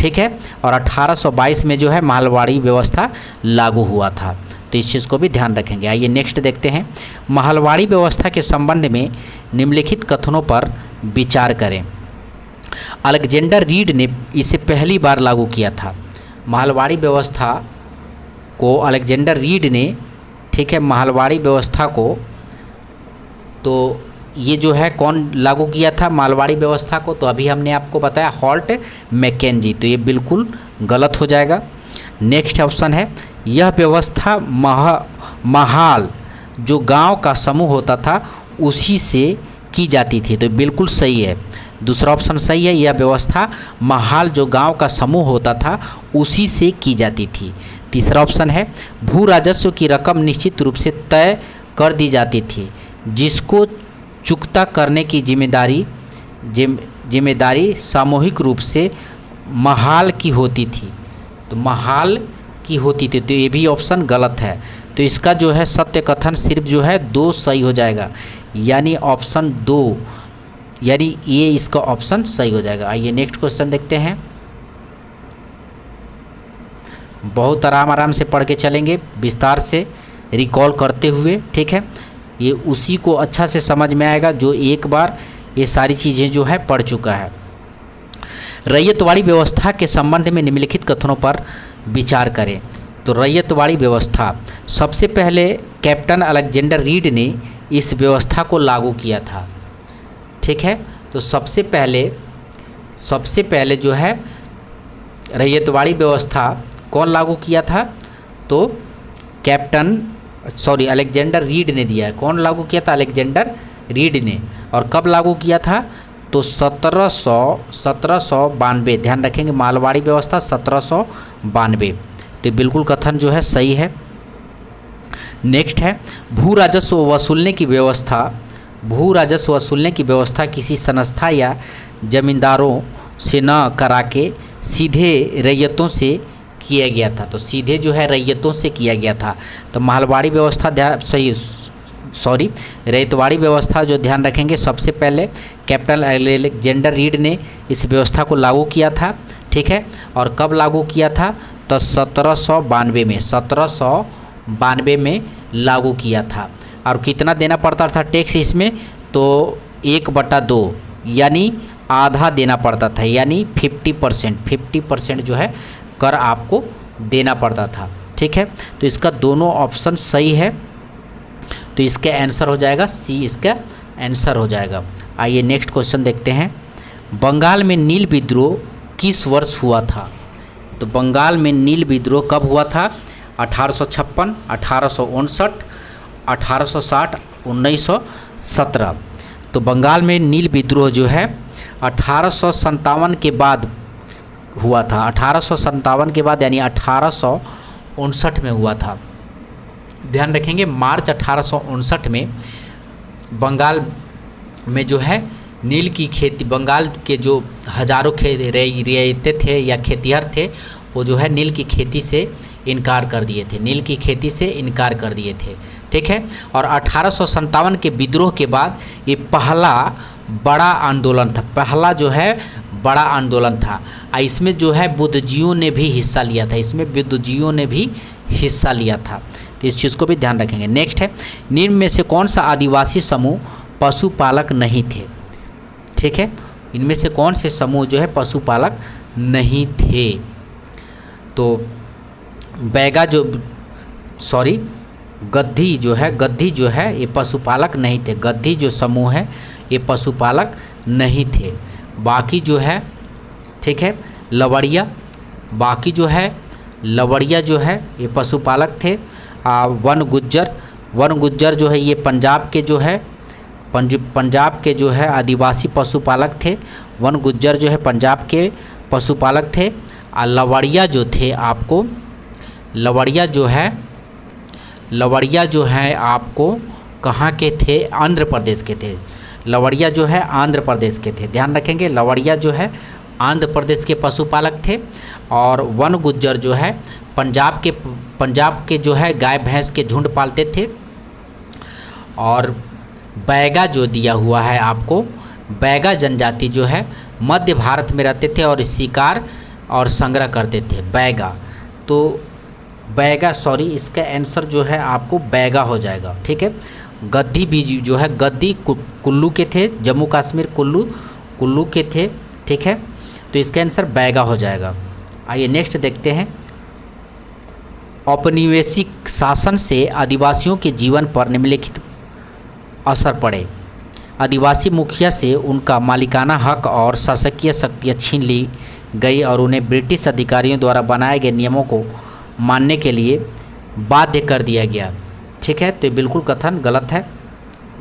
ठीक है। और 1822 में जो है महलवाड़ी व्यवस्था लागू हुआ था। तो इस चीज़ को भी ध्यान रखेंगे। आइए नेक्स्ट देखते हैं। महलवाड़ी व्यवस्था के संबंध में निम्नलिखित कथनों पर विचार करें। अलेक्जेंडर रीड ने इसे पहली बार लागू किया था। महलवाड़ी व्यवस्था को अलेक्जेंडर रीड ने, ठीक है, महलवाड़ी व्यवस्था को, तो ये जो है कौन लागू किया था महलवाड़ी व्यवस्था को? तो अभी हमने आपको बताया हॉल्ट मैकेंजी। तो ये बिल्कुल गलत हो जाएगा। नेक्स्ट ऑप्शन है, यह व्यवस्था महाल जो गांव का समूह होता था उसी से की जाती थी। तो बिल्कुल सही है, दूसरा ऑप्शन सही है। यह व्यवस्था महाल जो गांव का समूह होता था उसी से की जाती थी। तीसरा ऑप्शन है, भू राजस्व की रकम निश्चित रूप से तय कर दी जाती थी, जिसको चुकता करने की जिम्मेदारी सामूहिक रूप से महाल की होती थी। तो महाल की होती थी। तो ये भी ऑप्शन गलत है। तो इसका जो है सत्य कथन सिर्फ जो है 2 सही हो जाएगा, यानी ऑप्शन 2, यानी ये इसका ऑप्शन सही हो जाएगा। आइए नेक्स्ट क्वेश्चन देखते हैं। बहुत आराम से पढ़ के चलेंगे, विस्तार से रिकॉल करते हुए, ठीक है। ये उसी को अच्छा से समझ में आएगा जो एक बार ये सारी चीज़ें जो है पढ़ चुका है। रैयतवाड़ी व्यवस्था के संबंध में निम्नलिखित कथनों पर विचार करें। तो रैयतवाड़ी व्यवस्था, सबसे पहले कैप्टन अलेक्जेंडर रीड ने इस व्यवस्था को लागू किया था, ठीक है। तो सबसे पहले जो है रैयतवाड़ी व्यवस्था कौन लागू किया था? तो अलेक्जेंडर रीड ने दिया है। कौन लागू किया था? अलेक्जेंडर रीड ने। और कब लागू किया था? तो 1792। ध्यान रखेंगे, मालवाड़ी व्यवस्था 1792। तो बिल्कुल कथन जो है सही है। नेक्स्ट है, भू राजस्व वसूलने की व्यवस्था किसी संस्था या जमींदारों से न करा के सीधे रैयतों से किया गया था। तो सीधे जो है रैयतों से किया गया था। तो महलवाड़ी व्यवस्था सॉरी रैयतवाड़ी व्यवस्था जो ध्यान रखेंगे, सबसे पहले कैपिटल अलेक्जेंडर रीड ने इस व्यवस्था को लागू किया था, ठीक है। और कब लागू किया था? तो 1792 में, 1792 में लागू किया था। और कितना देना पड़ता था टैक्स इसमें? तो 1/2 यानी आधा देना पड़ता था, यानी 50% जो है कर आपको देना पड़ता था, ठीक है। तो इसका दोनों ऑप्शन सही है, तो इसका आंसर हो जाएगा सी, इसका आंसर हो जाएगा। आइए नेक्स्ट क्वेश्चन देखते हैं। बंगाल में नील विद्रोह किस वर्ष हुआ था? तो बंगाल में नील विद्रोह कब हुआ था? 1856, 1859, 1860, 1917। तो बंगाल में नील विद्रोह जो है 1857 के बाद हुआ था, 1857 के बाद यानी 1859 में हुआ था। ध्यान रखेंगे मार्च 1859 में बंगाल में जो है नील की खेती, बंगाल के जो हजारों रियायतें थे या खेतिहर थे, वो जो है नील की खेती से इनकार कर दिए थे, नील की खेती से इनकार कर दिए थे, ठीक है। और 1857 के विद्रोह के बाद ये पहला बड़ा आंदोलन था, पहला जो है बड़ा आंदोलन था। इसमें जो है बुद्धिजीवियों ने भी हिस्सा लिया था, इसमें बुद्धिजीवियों ने भी हिस्सा लिया था, तो इस चीज़ को भी ध्यान रखेंगे। नेक्स्ट है, निम्न में से कौन सा आदिवासी समूह पशुपालक नहीं थे? ठीक है, इनमें से कौन से समूह जो है पशुपालक नहीं थे? तो बैगा जो गद्दी जो है ये पशुपालक नहीं थे, गद्दी जो समूह है ये पशुपालक नहीं थे। बाकी जो है, ठीक है, लवड़िया, बाकी जो है लवड़िया जो है ये पशुपालक थे। वन गुज्जर जो है ये पंजाब के जो है आदिवासी पशुपालक थे। वन गुज्जर जो है पंजाब के पशुपालक थे। और लवड़िया जो है आपको कहाँ के थे? आंध्र प्रदेश के थे। लवड़िया जो है आंध्र प्रदेश के थे, ध्यान रखेंगे, लवड़िया जो है आंध्र प्रदेश के पशुपालक थे। और वन गुज्जर जो है पंजाब के जो है गाय भैंस के झुंड पालते थे। और बैगा जो दिया हुआ है आपको, बैगा जनजाति जो है मध्य भारत में रहते थे और शिकार और संग्रह करते थे। बैगा, तो बैगा इसका आंसर जो है आपको बैगा हो जाएगा, ठीक है। गद्दी भी जो है, गद्दी कुल्लू के थे, जम्मू कश्मीर कुल्लू के थे, ठीक है। तो इसका आंसर बैगा हो जाएगा। आइए नेक्स्ट देखते हैं। औपनिवेशिक शासन से आदिवासियों के जीवन पर निम्नलिखित असर पड़े। आदिवासी मुखिया से उनका मालिकाना हक और शासकीय शक्तियाँ छीन ली गई और उन्हें ब्रिटिश अधिकारियों द्वारा बनाए गए नियमों को मानने के लिए बाध्य कर दिया गया, ठीक है। तो ये बिल्कुल कथन गलत है।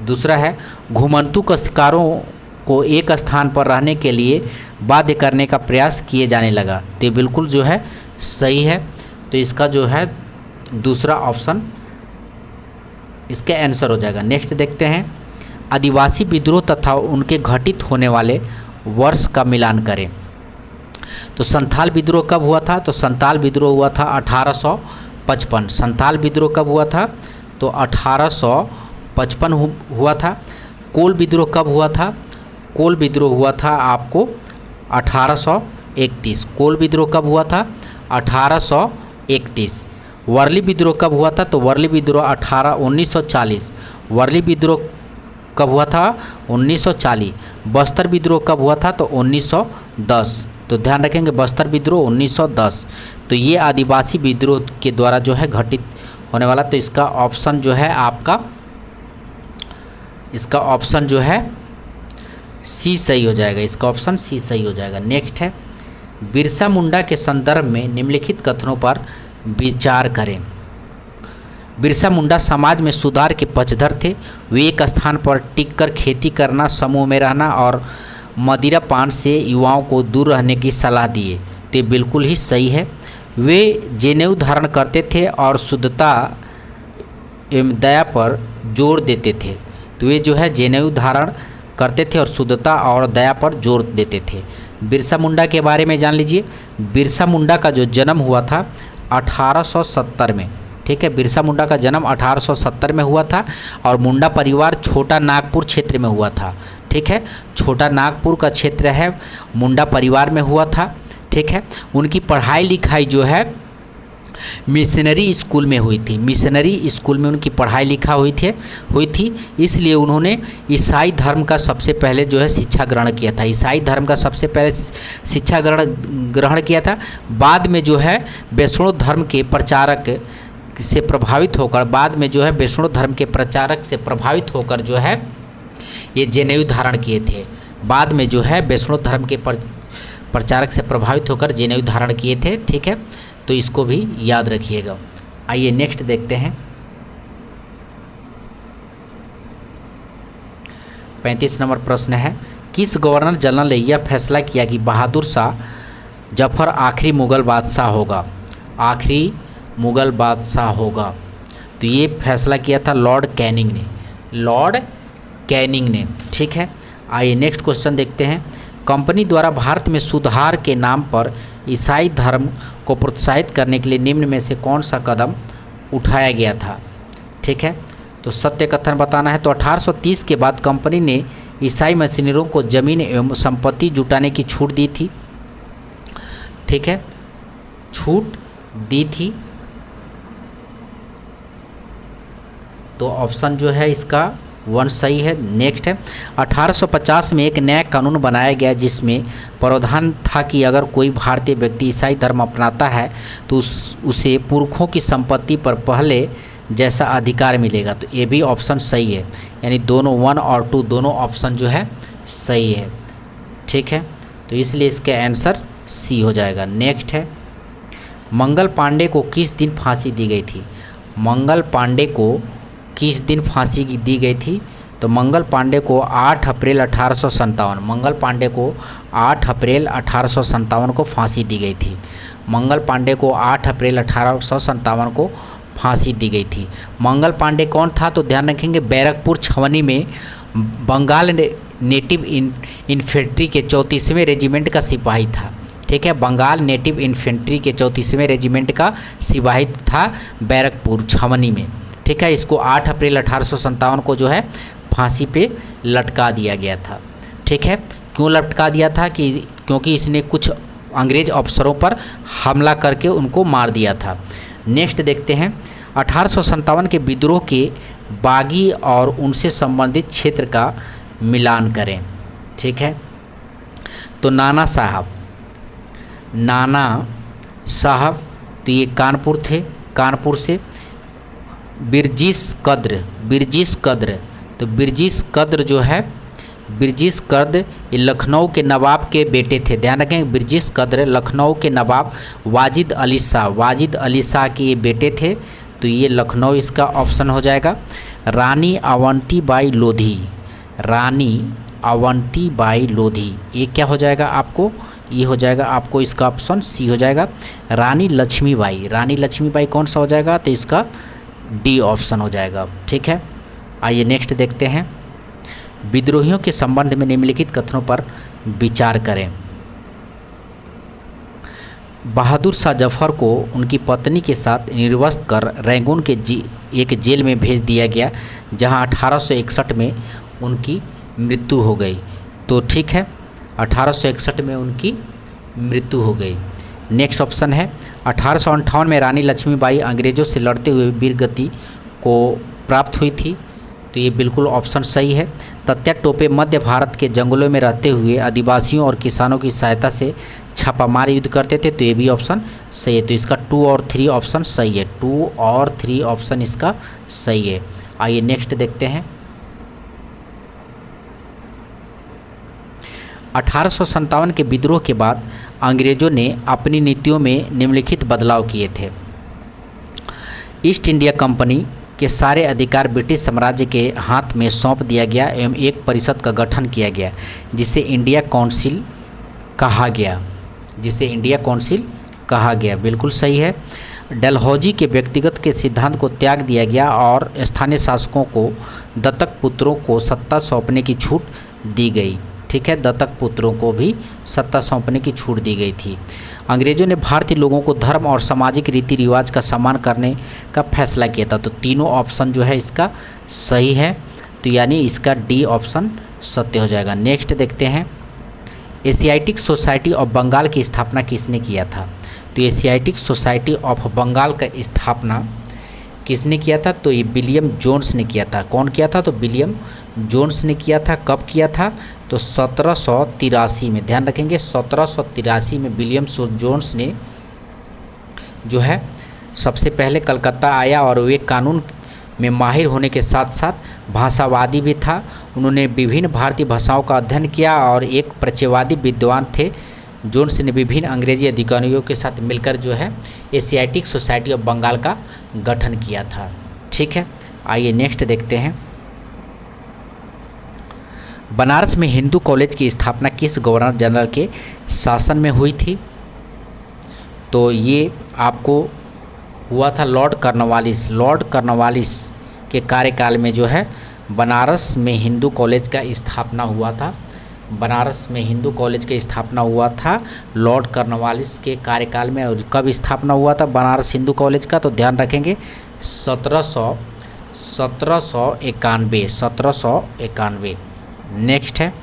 दूसरा है, घुमंतु काश्तकारों को एक स्थान पर रहने के लिए बाध्य करने का प्रयास किए जाने लगा, तो ये बिल्कुल जो है सही है। तो इसका जो है दूसरा ऑप्शन इसका आंसर हो जाएगा। नेक्स्ट देखते हैं, आदिवासी विद्रोह तथा उनके घटित होने वाले वर्ष का मिलान करें। तो संथाल विद्रोह कब हुआ था? तो संथाल विद्रोह हुआ था 1855। संथाल विद्रोह कब हुआ था? तो 1855 हुआ था। कोल विद्रोह कब हुआ था? कोल विद्रोह हुआ था आपको 1831। कोल विद्रोह कब हुआ था? 1831। वर्ली विद्रोह कब हुआ था? तो वर्ली विद्रोह 1940। वर्ली विद्रोह कब हुआ था? 1940। बस्तर विद्रोह कब हुआ था? तो 1910। तो ध्यान रखेंगे बस्तर विद्रोह 1910। तो ये आदिवासी विद्रोह के द्वारा जो है घटित होने वाला, तो इसका ऑप्शन जो है आपका, इसका ऑप्शन जो है सी सही हो जाएगा, इसका ऑप्शन सी सही हो जाएगा। नेक्स्ट है, बिरसा मुंडा के संदर्भ में निम्नलिखित कथनों पर विचार करें। बिरसा मुंडा समाज में सुधार के पक्षधर थे। वे एक स्थान पर टिककर खेती करना, समूह में रहना और मदिरा पान से युवाओं को दूर रहने की सलाह दिए, तो बिल्कुल ही सही है। वे जनेऊ धारण करते थे और शुद्धता एवं दया पर जोर देते थे। तो वे जो है जनेऊ धारण करते थे और शुद्धता और दया पर जोर देते थे। बिरसा मुंडा के बारे में जान लीजिए। बिरसा मुंडा का जो जन्म हुआ था 1870 में, ठीक है। बिरसा मुंडा का जन्म 1870 में हुआ था और मुंडा परिवार छोटा नागपुर क्षेत्र में हुआ था, ठीक है। छोटा नागपुर का क्षेत्र है, मुंडा परिवार में हुआ था, ठीक है। उनकी पढ़ाई लिखाई जो है मिशनरी स्कूल में हुई थी, मिशनरी स्कूल में उनकी पढ़ाई लिखा हुई थी। इसलिए उन्होंने ईसाई धर्म का सबसे पहले जो है शिक्षा ग्रहण किया था, ईसाई धर्म का सबसे पहले शिक्षा ग्रहण किया था। बाद में जो है वैष्णव धर्म के प्रचारक से प्रभावित होकर, बाद में जो है वैष्णव धर्म के प्रचारक से प्रभावित होकर जो है ये जनेऊ धारण किए थे। बाद में जो है वैष्णव धर्म के प्रचारक से प्रभावित होकर जनेऊ धारण किए थे, ठीक है। तो इसको भी याद रखिएगा। आइए नेक्स्ट देखते हैं। 35 नंबर प्रश्न है, किस गवर्नर जनरल ने यह फैसला किया कि बहादुर शाह जफर आखिरी मुग़ल बादशाह होगा, आखिरी मुग़ल बादशाह होगा? तो ये फैसला किया था लॉर्ड कैनिंग ने, लॉर्ड कैनिंग ने, ठीक है। आइए नेक्स्ट क्वेश्चन देखते हैं। कंपनी द्वारा भारत में सुधार के नाम पर ईसाई धर्म को प्रोत्साहित करने के लिए निम्न में से कौन सा कदम उठाया गया था, ठीक है। तो सत्य कथन बताना है। तो 1830 के बाद कंपनी ने ईसाई मिशनरियों को जमीन एवं संपत्ति जुटाने की छूट दी थी, ठीक है, छूट दी थी। तो ऑप्शन जो है इसका 1 सही है। नेक्स्ट है, 1850 में एक नया कानून बनाया गया जिसमें प्रावधान था कि अगर कोई भारतीय व्यक्ति ईसाई धर्म अपनाता है तो उसे पुरखों की संपत्ति पर पहले जैसा अधिकार मिलेगा। तो ये भी ऑप्शन सही है, यानी दोनों 1 और 2 दोनों ऑप्शन जो है सही है, ठीक है। तो इसलिए इसका आंसर सी हो जाएगा। नेक्स्ट है, मंगल पांडे को किस दिन फांसी दी गई थी? मंगल पांडे को किस दिन फांसी दी गई थी? तो मंगल पांडे को 8 अप्रैल 1857, मंगल पांडे को 8 अप्रैल 1857 को फांसी दी गई थी। मंगल पांडे को 8 अप्रैल 1857 को फांसी दी गई थी। मंगल पांडे कौन था? तो ध्यान रखेंगे बैरकपुर छावनी में बंगाल नेटिव इन्फेंट्री के 34वें रेजिमेंट का सिपाही था, ठीक है। बंगाल नेटिव इन्फेंट्री के 34वें रेजिमेंट का सिपाही था बैरकपुर छावनी में, ठीक है। इसको 8 अप्रैल 1857 को जो है फांसी पे लटका दिया गया था, ठीक है। क्यों लटका दिया था? क्योंकि इसने कुछ अंग्रेज अफसरों पर हमला करके उनको मार दिया था। नेक्स्ट देखते हैं, 1857 के विद्रोह के बागी और उनसे संबंधित क्षेत्र का मिलान करें, ठीक है। तो नाना साहब तो ये कानपुर थे, कानपुर से। बिरजिस कद्र तो बिरजिस कद्र जो है, बिरजिस कद्र ये लखनऊ के नवाब के बेटे थे। ध्यान रखें, बिरजिस कद्र लखनऊ के नवाब वाजिद अली शाह के ये बेटे थे। तो ये लखनऊ इसका ऑप्शन हो जाएगा। रानी अवंतीबाई लोधी ये क्या हो जाएगा आपको? ये हो जाएगा आपको इसका ऑप्शन सी हो जाएगा। रानी लक्ष्मीबाई कौन सा हो जाएगा? तो इसका डी ऑप्शन हो जाएगा, ठीक है। आइए नेक्स्ट देखते हैं, विद्रोहियों के संबंध में निम्नलिखित कथनों पर विचार करें। बहादुर शाह जफर को उनकी पत्नी के साथ निर्वस्त्र कर रैंगून के एक जेल में भेज दिया गया, जहां 1861 में उनकी मृत्यु हो गई। तो ठीक है, 1861 में उनकी मृत्यु हो गई। नेक्स्ट ऑप्शन है, 1858 में रानी लक्ष्मीबाई अंग्रेज़ों से लड़ते हुए वीरगति को प्राप्त हुई थी। तो ये बिल्कुल ऑप्शन सही है। तत्या टोपे मध्य भारत के जंगलों में रहते हुए आदिवासियों और किसानों की सहायता से छापामार युद्ध करते थे। तो ये भी ऑप्शन सही है। तो इसका 2 और 3 ऑप्शन सही है, 2 और 3 ऑप्शन इसका सही है। आइए नेक्स्ट देखते हैं, 1857 के विद्रोह के बाद अंग्रेज़ों ने अपनी नीतियों में निम्नलिखित बदलाव किए थे। ईस्ट इंडिया कंपनी के सारे अधिकार ब्रिटिश साम्राज्य के हाथ में सौंप दिया गया एवं एक परिषद का गठन किया गया जिसे इंडिया काउंसिल कहा गया। बिल्कुल सही है। डलहौजी के व्यक्तिगत के सिद्धांत को त्याग दिया गया और स्थानीय शासकों को दत्तक पुत्रों को सत्ता सौंपने की छूट दी गई। ठीक है, दत्तक पुत्रों को भी सत्ता सौंपने की छूट दी गई थी। अंग्रेज़ों ने भारतीय लोगों को धर्म और सामाजिक रीति रिवाज का सम्मान करने का फैसला किया था। तो तीनों ऑप्शन जो है इसका सही है, तो यानी इसका डी ऑप्शन सत्य हो जाएगा। नेक्स्ट देखते हैं, एशियाटिक सोसाइटी ऑफ बंगाल की स्थापना किसने किया था? तो एशियाटिक सोसाइटी ऑफ बंगाल का स्थापना किसने किया था? तो ये विलियम जोन्स ने किया था। कौन किया था? तो विलियम जोन्स ने किया था। कब किया था? तो 1783 में। ध्यान रखेंगे 1783 में विलियम जोन्स ने जो है सबसे पहले कलकत्ता आया और वे कानून में माहिर होने के साथ साथ भाषावादी भी था। उन्होंने विभिन्न भारतीय भाषाओं का अध्ययन किया और एक प्रत्ययवादी विद्वान थे। जोन्स ने विभिन्न अंग्रेजी अधिकारियों के साथ मिलकर जो है एशियाटिक सोसाइटी ऑफ बंगाल का गठन किया था। ठीक है, आइए नेक्स्ट देखते हैं, बनारस में हिंदू कॉलेज की स्थापना किस गवर्नर जनरल के शासन में हुई थी? तो ये आपको हुआ था लॉर्ड कॉर्नवालिस। लॉर्ड कॉर्नवालिस के कार्यकाल में जो है बनारस में हिंदू कॉलेज का स्थापना हुआ था। बनारस में हिंदू कॉलेज की स्थापना हुआ था लॉर्ड कॉर्नवालिस के कार्यकाल में। और कब स्थापना हुआ था बनारस हिंदू कॉलेज का? तो ध्यान रखेंगे 1791। नेक्स्ट है,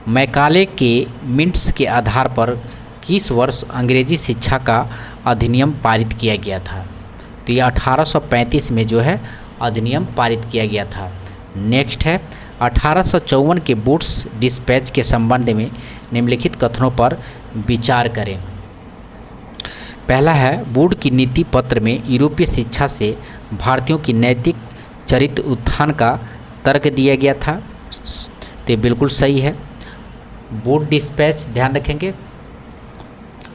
मैकाले के मिंट्स के आधार पर किस वर्ष अंग्रेजी शिक्षा का अधिनियम पारित किया गया था? तो ये 1835 में जो है अधिनियम पारित किया गया था। नेक्स्ट है, 1854 के वुड्स डिस्पैच के संबंध में निम्नलिखित कथनों पर विचार करें। पहला है, वुड की नीति पत्र में यूरोपीय शिक्षा से भारतीयों की नैतिक चरित्र उत्थान का तर्क दिया गया था। तो बिल्कुल सही है। वुड डिस्पैच, ध्यान रखेंगे,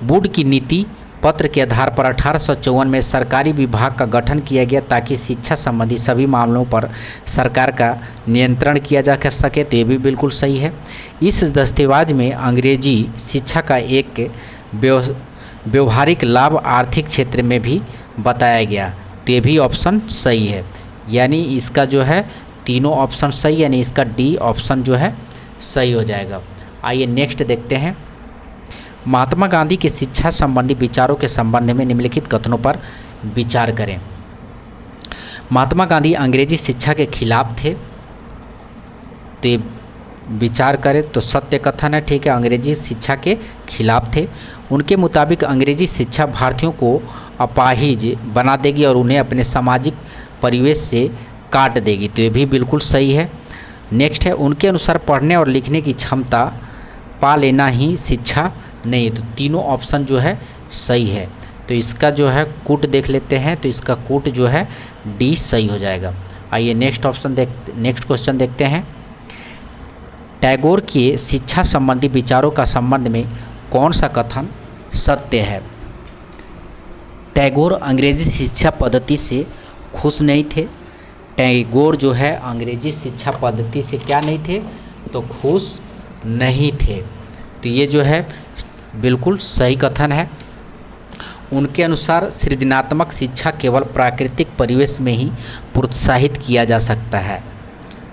वुड की नीति पत्र के आधार पर 1854 में सरकारी विभाग का गठन किया गया ताकि शिक्षा संबंधी सभी मामलों पर सरकार का नियंत्रण किया जा सके। तो ये भी बिल्कुल सही है। इस दस्तावेज में अंग्रेजी शिक्षा का एक व्यवहारिक लाभ आर्थिक क्षेत्र में भी बताया गया। तो ये भी ऑप्शन सही है, यानी इसका जो है तीनों ऑप्शन सही, यानी इसका डी ऑप्शन जो है सही हो जाएगा। आइए नेक्स्ट देखते हैं, महात्मा गांधी के शिक्षा संबंधी विचारों के संबंध में निम्नलिखित कथनों पर विचार करें। महात्मा गांधी अंग्रेजी शिक्षा के खिलाफ थे। तो ये विचार करें तो सत्य कथन है। ठीक है, अंग्रेजी शिक्षा के खिलाफ थे। उनके मुताबिक अंग्रेजी शिक्षा भारतीयों को अपाहिज बना देगी और उन्हें अपने सामाजिक परिवेश से काट देगी। तो ये भी बिल्कुल सही है। नेक्स्ट है, उनके अनुसार पढ़ने और लिखने की क्षमता पा लेना ही शिक्षा नहीं। तो तीनों ऑप्शन जो है सही है। तो इसका जो है कूट देख लेते हैं, तो इसका कूट जो है डी सही हो जाएगा। आइए नेक्स्ट क्वेश्चन देखते हैं, टैगोर के शिक्षा संबंधी विचारों का संबंध में कौन सा कथन सत्य है? टैगोर अंग्रेजी शिक्षा पद्धति से खुश नहीं थे। टैगोर जो है अंग्रेजी शिक्षा पद्धति से क्या नहीं थे? तो खुश नहीं थे। तो ये जो है बिल्कुल सही कथन है। उनके अनुसार सृजनात्मक शिक्षा केवल प्राकृतिक परिवेश में ही प्रोत्साहित किया जा सकता है।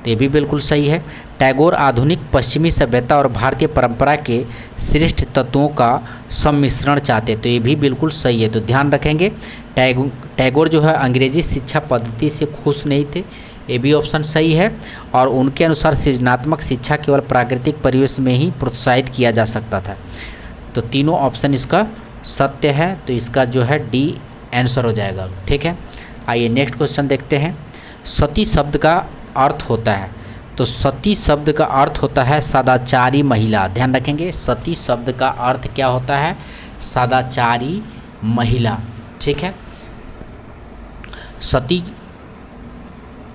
तो ये भी बिल्कुल सही है। टैगोर आधुनिक पश्चिमी सभ्यता और भारतीय परंपरा के श्रेष्ठ तत्वों का सम्मिश्रण चाहते। तो ये भी बिल्कुल सही है। तो ध्यान रखेंगे टैगोर जो है अंग्रेजी शिक्षा पद्धति से खुश नहीं थे, ये भी ऑप्शन सही है। और उनके अनुसार सृजनात्मक शिक्षा केवल प्राकृतिक परिवेश में ही प्रोत्साहित किया जा सकता था। तो तीनों ऑप्शन इसका सत्य है। तो इसका जो है डी आंसर हो जाएगा। ठीक है, आइए नेक्स्ट क्वेश्चन देखते हैं, सती शब्द का अर्थ होता है। तो सती शब्द का अर्थ होता है सदाचारी महिला। ध्यान रखेंगे, सती शब्द का अर्थ क्या होता है? सदाचारी महिला। ठीक है,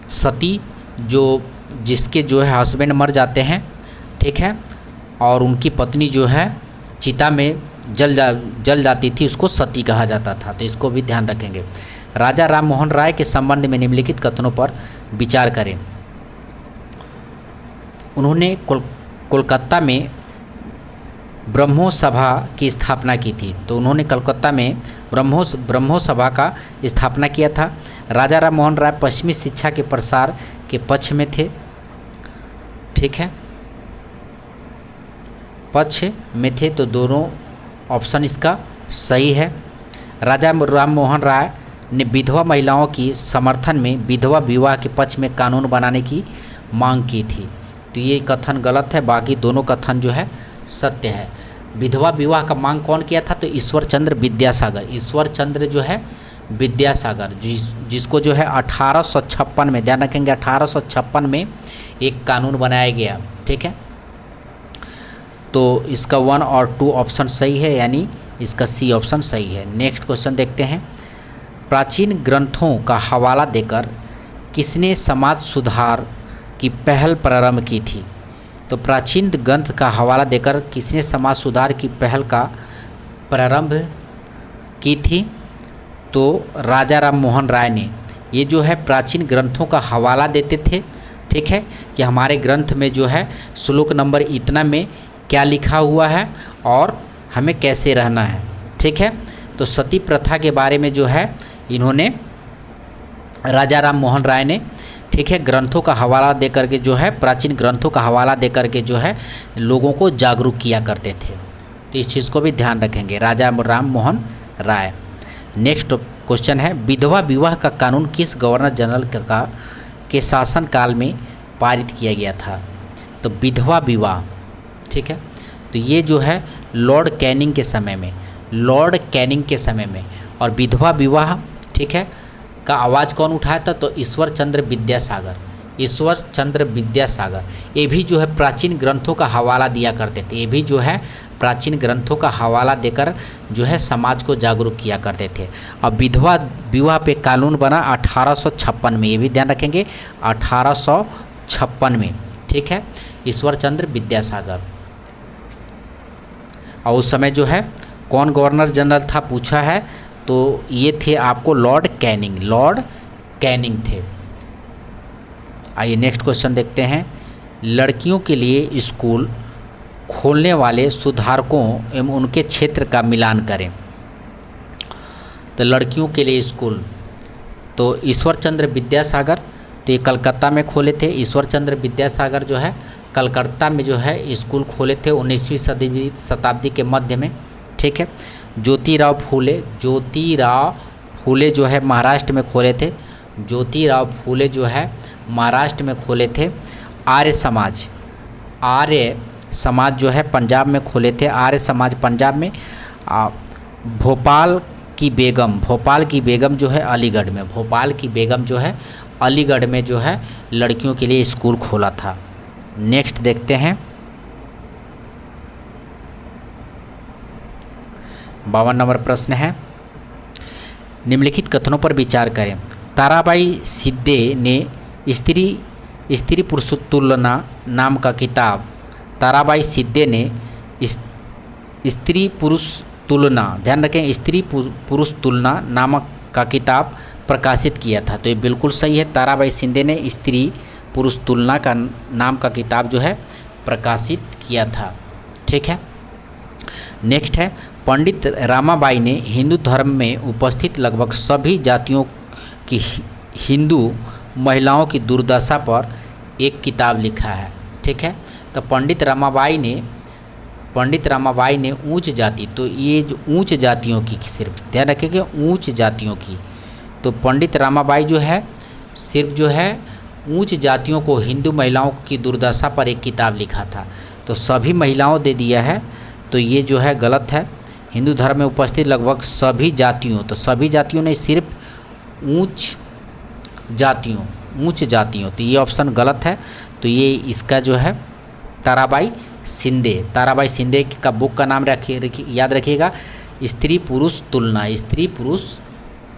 सती जो जिसके जो है हस्बैंड मर जाते हैं, ठीक है, और उनकी पत्नी जो है चिता में जल जाती थी, उसको सती कहा जाता था। तो इसको भी ध्यान रखेंगे। राजा राम मोहन राय के संबंध में निम्नलिखित कथनों पर विचार करें। उन्होंने कोलकाता में ब्रह्मो सभा की स्थापना की थी। तो उन्होंने कलकत्ता में ब्रह्मो सभा का स्थापना किया था। राजा राम मोहन राय पश्चिमी शिक्षा के प्रसार के पक्ष में थे। ठीक है, पक्ष में थे। तो दोनों ऑप्शन इसका सही है। राजा राम मोहन राय ने विधवा महिलाओं की समर्थन में विधवा विवाह के पक्ष में कानून बनाने की मांग की थी। तो ये कथन गलत है, बाकी दोनों कथन जो है सत्य है। विधवा विवाह का मांग कौन किया था? तो ईश्वर चंद्र विद्यासागर। ईश्वर चंद्र जो है विद्यासागर, जिसको जो है 1856 में, ध्यान रखेंगे 1856 में एक कानून बनाया गया। ठीक है, तो इसका 1 और 2 ऑप्शन सही है, यानी इसका सी ऑप्शन सही है। नेक्स्ट क्वेश्चन देखते हैं। प्राचीन ग्रंथों का हवाला देकर किसने समाज सुधार की पहल प्रारंभ की थी? तो प्राचीन ग्रंथ का हवाला देकर किसने समाज सुधार की पहल का प्रारंभ की थी? तो राजा राम मोहन राय ने। ये जो है प्राचीन ग्रंथों का हवाला देते थे, ठीक है, कि हमारे ग्रंथ में जो है श्लोक नंबर इतना में क्या लिखा हुआ है और हमें कैसे रहना है। ठीक है, तो सती प्रथा के बारे में जो है इन्होंने, राजा राम मोहन राय ने, ठीक है, ग्रंथों का हवाला दे करके जो है, प्राचीन ग्रंथों का हवाला दे करके जो है लोगों को जागरूक किया करते थे। तो इस चीज़ को भी ध्यान रखेंगे, राजा राम मोहन राय। नेक्स्ट क्वेश्चन है, विधवा विवाह का कानून किस गवर्नर जनरल के शासनकाल में पारित किया गया था? तो विधवा विवाह, ठीक है, तो ये जो है लॉर्ड कैनिंग के समय में, लॉर्ड कैनिंग के समय में। और विधवा विवाह, ठीक है, का आवाज़ कौन उठाया था? तो ईश्वर चंद्र विद्यासागर। ईश्वर चंद्र विद्यासागर ये भी जो है प्राचीन ग्रंथों का हवाला दिया करते थे। ये भी जो है प्राचीन ग्रंथों का हवाला देकर जो है समाज को जागरूक किया करते थे। अब विधवा विवाह पे कानून बना 1856 में, ये भी ध्यान रखेंगे 1856 में, ठीक है, ईश्वर चंद्र विद्यासागर। और उस समय जो है कौन गवर्नर जनरल था पूछा है, तो ये थे आपको लॉर्ड कैनिंग, लॉर्ड कैनिंग थे। आइए नेक्स्ट क्वेश्चन देखते हैं। लड़कियों के लिए स्कूल खोलने वाले सुधारकों एवं उनके क्षेत्र का मिलान करें। तो लड़कियों के लिए स्कूल, तो ईश्वर चंद्र विद्यासागर, तो ये कलकत्ता में खोले थे। ईश्वर चंद्र विद्यासागर जो है कलकत्ता में जो है स्कूल खोले थे 19वीं शताब्दी के मध्य में, ठीक है। ज्योतिराव फूले, ज्योतिराव फूले जो है महाराष्ट्र में खोले थे। ज्योतिराव फूले जो है महाराष्ट्र में खोले थे। आर्य समाज, आर्य समाज जो है पंजाब में खोले थे। आर्य समाज पंजाब में। भोपाल की बेगम, भोपाल की बेगम जो है अलीगढ़ में, भोपाल की बेगम जो है अलीगढ़ में जो है लड़कियों के लिए स्कूल खोला था। नेक्स्ट देखते हैं 52 नंबर प्रश्न है, निम्नलिखित कथनों पर विचार करें। ताराबाई सिद्धे ने स्त्री पुरुष तुलना नाम का किताब, ताराबाई सिद्धे ने स्त्री पुरुष तुलना, ध्यान रखें, स्त्री पुरुष तुलना नामक का किताब प्रकाशित किया था। तो ये बिल्कुल सही है, ताराबाई सिद्धे ने स्त्री पुरुष तुलना का नाम का किताब जो है प्रकाशित किया था, ठीक है। नेक्स्ट है, पंडित रामाबाई ने हिंदू धर्म में उपस्थित लगभग सभी जातियों की हिंदू महिलाओं की दुर्दशा पर एक किताब लिखा है, ठीक है। तो पंडित रामाबाई ने उच्च जाति, तो ये जो उच्च जातियों की, सिर्फ ध्यान रखेंगे उच्च जातियों की, तो पंडित रामाबाई जो है सिर्फ जो है उच्च जातियों को, हिंदू महिलाओं की दुर्दशा पर एक किताब लिखा था। तो सभी महिलाओं दे दिया है, तो ये जो है गलत है। हिंदू धर्म में उपस्थित लगभग सभी जातियों, तो सभी जातियों ने सिर्फ उच्च जातियों, तो ये ऑप्शन गलत है। तो ये इसका जो है ताराबाई सिंधे का बुक का नाम याद रखिएगा, स्त्री पुरुष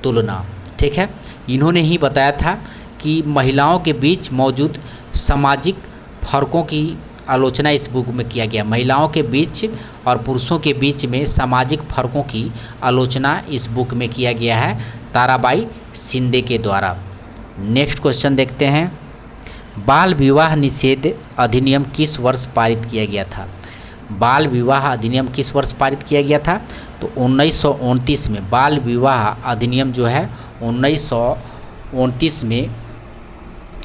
तुलना, ठीक है। इन्होंने ही बताया था कि महिलाओं के बीच मौजूद सामाजिक फर्कों की आलोचना इस बुक में किया गया। महिलाओं के बीच और पुरुषों के बीच में सामाजिक फर्कों की आलोचना इस बुक में किया गया है ताराबाई सिंधे के द्वारा। नेक्स्ट क्वेश्चन देखते हैं, बाल विवाह निषेध अधिनियम किस वर्ष पारित किया गया था? बाल विवाह अधिनियम किस वर्ष पारित किया गया था? तो 1929 में बाल विवाह अधिनियम जो है 1929 में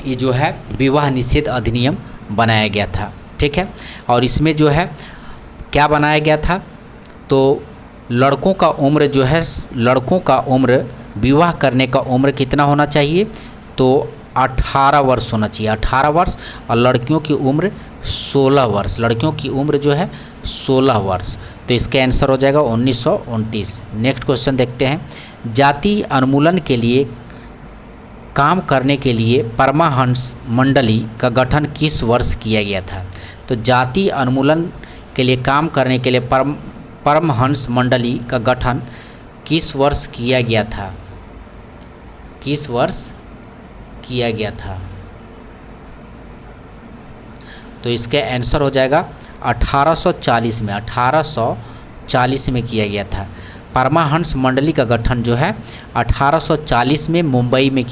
ये जो है विवाह निषेध अधिनियम बनाया गया था, ठीक है। और इसमें जो है क्या बनाया गया था? तो लड़कों का उम्र जो है, लड़कों का उम्र विवाह करने का उम्र कितना होना चाहिए, तो 18 वर्ष होना चाहिए, 18 वर्ष। और लड़कियों की उम्र 16 वर्ष, लड़कियों की उम्र जो है 16 वर्ष। तो इसका आंसर हो जाएगा 1929। नेक्स्ट क्वेश्चन देखते हैं। जाति उन्मूलन के लिए काम करने के लिए परमहंस मंडली का गठन किस वर्ष किया गया था। तो जाति उन्मूलन के लिए काम करने के लिए परमहंस मंडली का गठन किस वर्ष किया गया था, किस वर्ष किया गया था। तो इसका आंसर हो जाएगा 1840 में, 1840 में किया गया था। परमहंस मंडली का गठन जो है 1840 में मुंबई में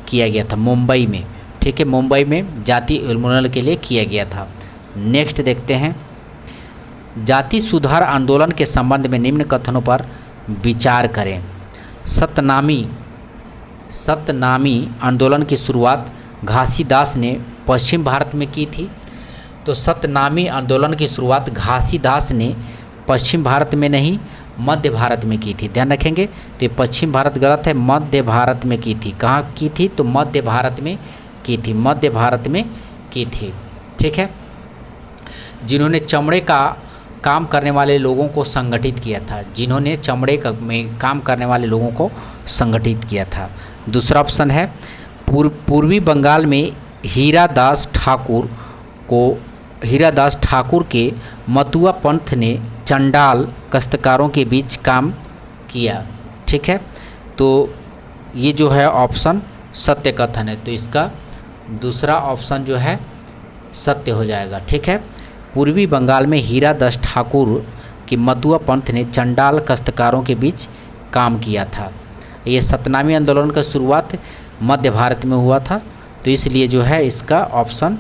किया गया था, मुंबई में। ठीक है, मुंबई में जाति उन्मूलन के लिए किया गया था। नेक्स्ट देखते हैं। जाति सुधार आंदोलन के संबंध में निम्न कथनों पर विचार करें। सतनामी आंदोलन की शुरुआत घासीदास ने पश्चिम भारत में की थी। तो सतनामी आंदोलन की शुरुआत घासीदास ने पश्चिम भारत में नहीं, मध्य भारत में की थी। ध्यान रखेंगे, तो ये पश्चिम भारत गलत है, मध्य भारत में की थी। कहाँ की थी, तो मध्य भारत में की थी, मध्य भारत में की थी। ठीक है, जिन्होंने चमड़े का काम करने वाले लोगों को संगठित किया था, जिन्होंने चमड़े में काम करने वाले लोगों को संगठित किया था। दूसरा ऑप्शन है पूर्वी बंगाल में हीरादास ठाकुर के मतुआ पंथ ने चंडाल काश्तकारों के बीच काम किया। ठीक है, तो ये जो है ऑप्शन सत्य कथन है, तो इसका दूसरा ऑप्शन जो है सत्य हो जाएगा। ठीक है, पूर्वी बंगाल में हीरादास ठाकुर के मतुआ पंथ ने चंडाल काश्तकारों के बीच काम किया था। ये सतनामी आंदोलन का शुरुआत मध्य भारत में हुआ था, तो इसलिए जो है इसका ऑप्शन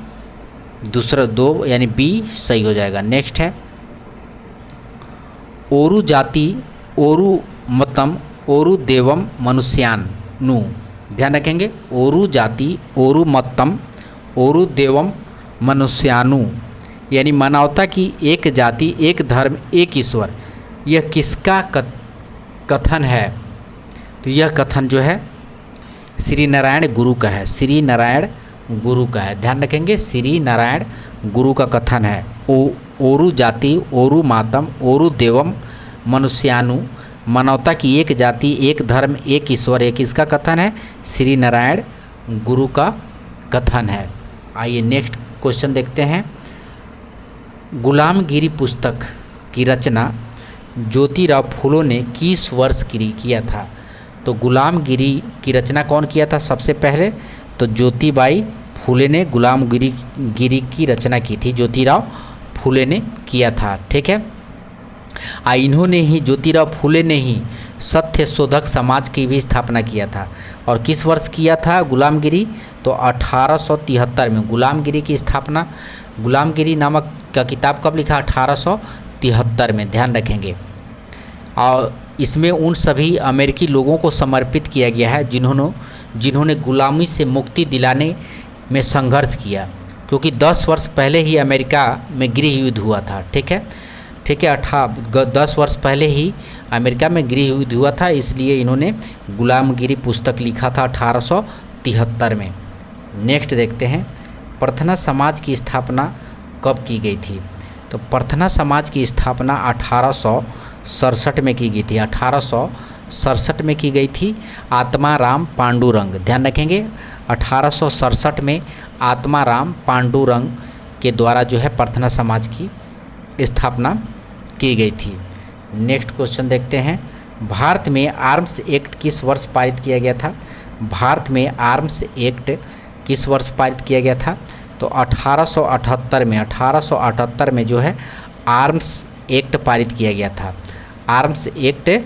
दूसरा 2 यानी बी सही हो जाएगा। नेक्स्ट है ओरु जाति ओरु मतम ओरु देवम मनुष्यानु। ध्यान रखेंगे, ओरु जाति ओरु मतम ओरु देवम मनुष्यानु, यानी मानवता की एक जाति एक धर्म एक ईश्वर, यह किसका कथन है। तो यह कथन जो है श्री नारायण गुरु का है, श्री नारायण गुरु का है। ध्यान रखेंगे, श्री नारायण गुरु का कथन है। ओरु जाति ओरु मातम ओरु देवम मनुष्यानु, मानवता की एक जाति एक धर्म एक ईश्वर, एक किसका कथन है, श्री नारायण गुरु का कथन है। आइए नेक्स्ट क्वेश्चन देखते हैं। गुलामगिरी पुस्तक की रचना ज्योतिराव फुले ने किस वर्ष किया था। तो गुलामगिरी की रचना कौन किया था सबसे पहले, तो ज्योतिबाई फुले ने गुलामगिरी की रचना की थी, ज्योतिराव फुले ने किया था। ठीक है, इन्होंने ही ज्योतिराव फुले ने ही सत्य शोधक समाज की भी स्थापना किया था। और किस वर्ष किया था गुलामगिरी, तो 1873 में गुलामगिरी की स्थापना, गुलामगिरी नामक का किताब कब लिखा, 1873 में। ध्यान रखेंगे, और इसमें उन सभी अमेरिकी लोगों को समर्पित किया गया है जिन्होंने गुलामी से मुक्ति दिलाने में संघर्ष किया, क्योंकि 10 वर्ष पहले ही अमेरिका में गृह युद्ध हुआ था। ठीक है, 10 वर्ष पहले ही अमेरिका में गृह युद्ध हुआ था, इसलिए इन्होंने गुलामगिरी पुस्तक लिखा था 1873 में। नेक्स्ट देखते हैं, प्रार्थना समाज की स्थापना कब की गई थी। तो प्रार्थना समाज की स्थापना 1867 में की गई थी, 1867 में की गई थी। आत्माराम पांडुरंग, ध्यान रखेंगे, 1867 में आत्माराम पांडुरंग के द्वारा जो है प्रार्थना समाज की स्थापना की गई थी। नेक्स्ट क्वेश्चन देखते हैं, भारत में आर्म्स एक्ट किस वर्ष पारित किया गया था। भारत में आर्म्स एक्ट किस वर्ष पारित किया गया था, तो 1878 में जो है आर्म्स एक्ट पारित किया गया था। आर्म्स एक्ट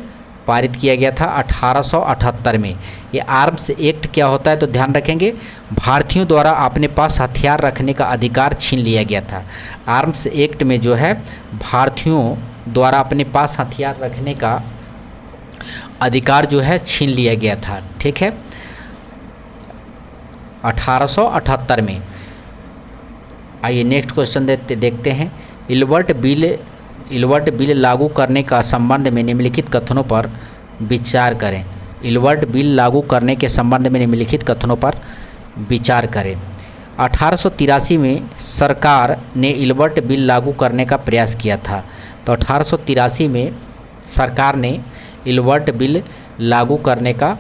पारित किया गया था 1878 में। ये आर्म्स एक्ट क्या होता है, तो ध्यान रखेंगे, भारतीयों द्वारा अपने पास हथियार रखने का अधिकार छीन लिया गया था। आर्म्स एक्ट में जो है भारतीयों द्वारा अपने पास हथियार रखने का अधिकार जो है छीन लिया गया था। ठीक है, 1878 में। आइए नेक्स्ट क्वेश्चन देखते हैं। इलवर्ट बिल लागू करने का संबंध में निम्नलिखित कथनों पर विचार करें। इलवर्ट बिल लागू करने के संबंध में निम्नलिखित कथनों पर विचार करें। 1883 में सरकार ने इलवर्ट बिल लागू करने का प्रयास किया था। तो 1883 में सरकार ने इलवर्ट बिल लागू करने का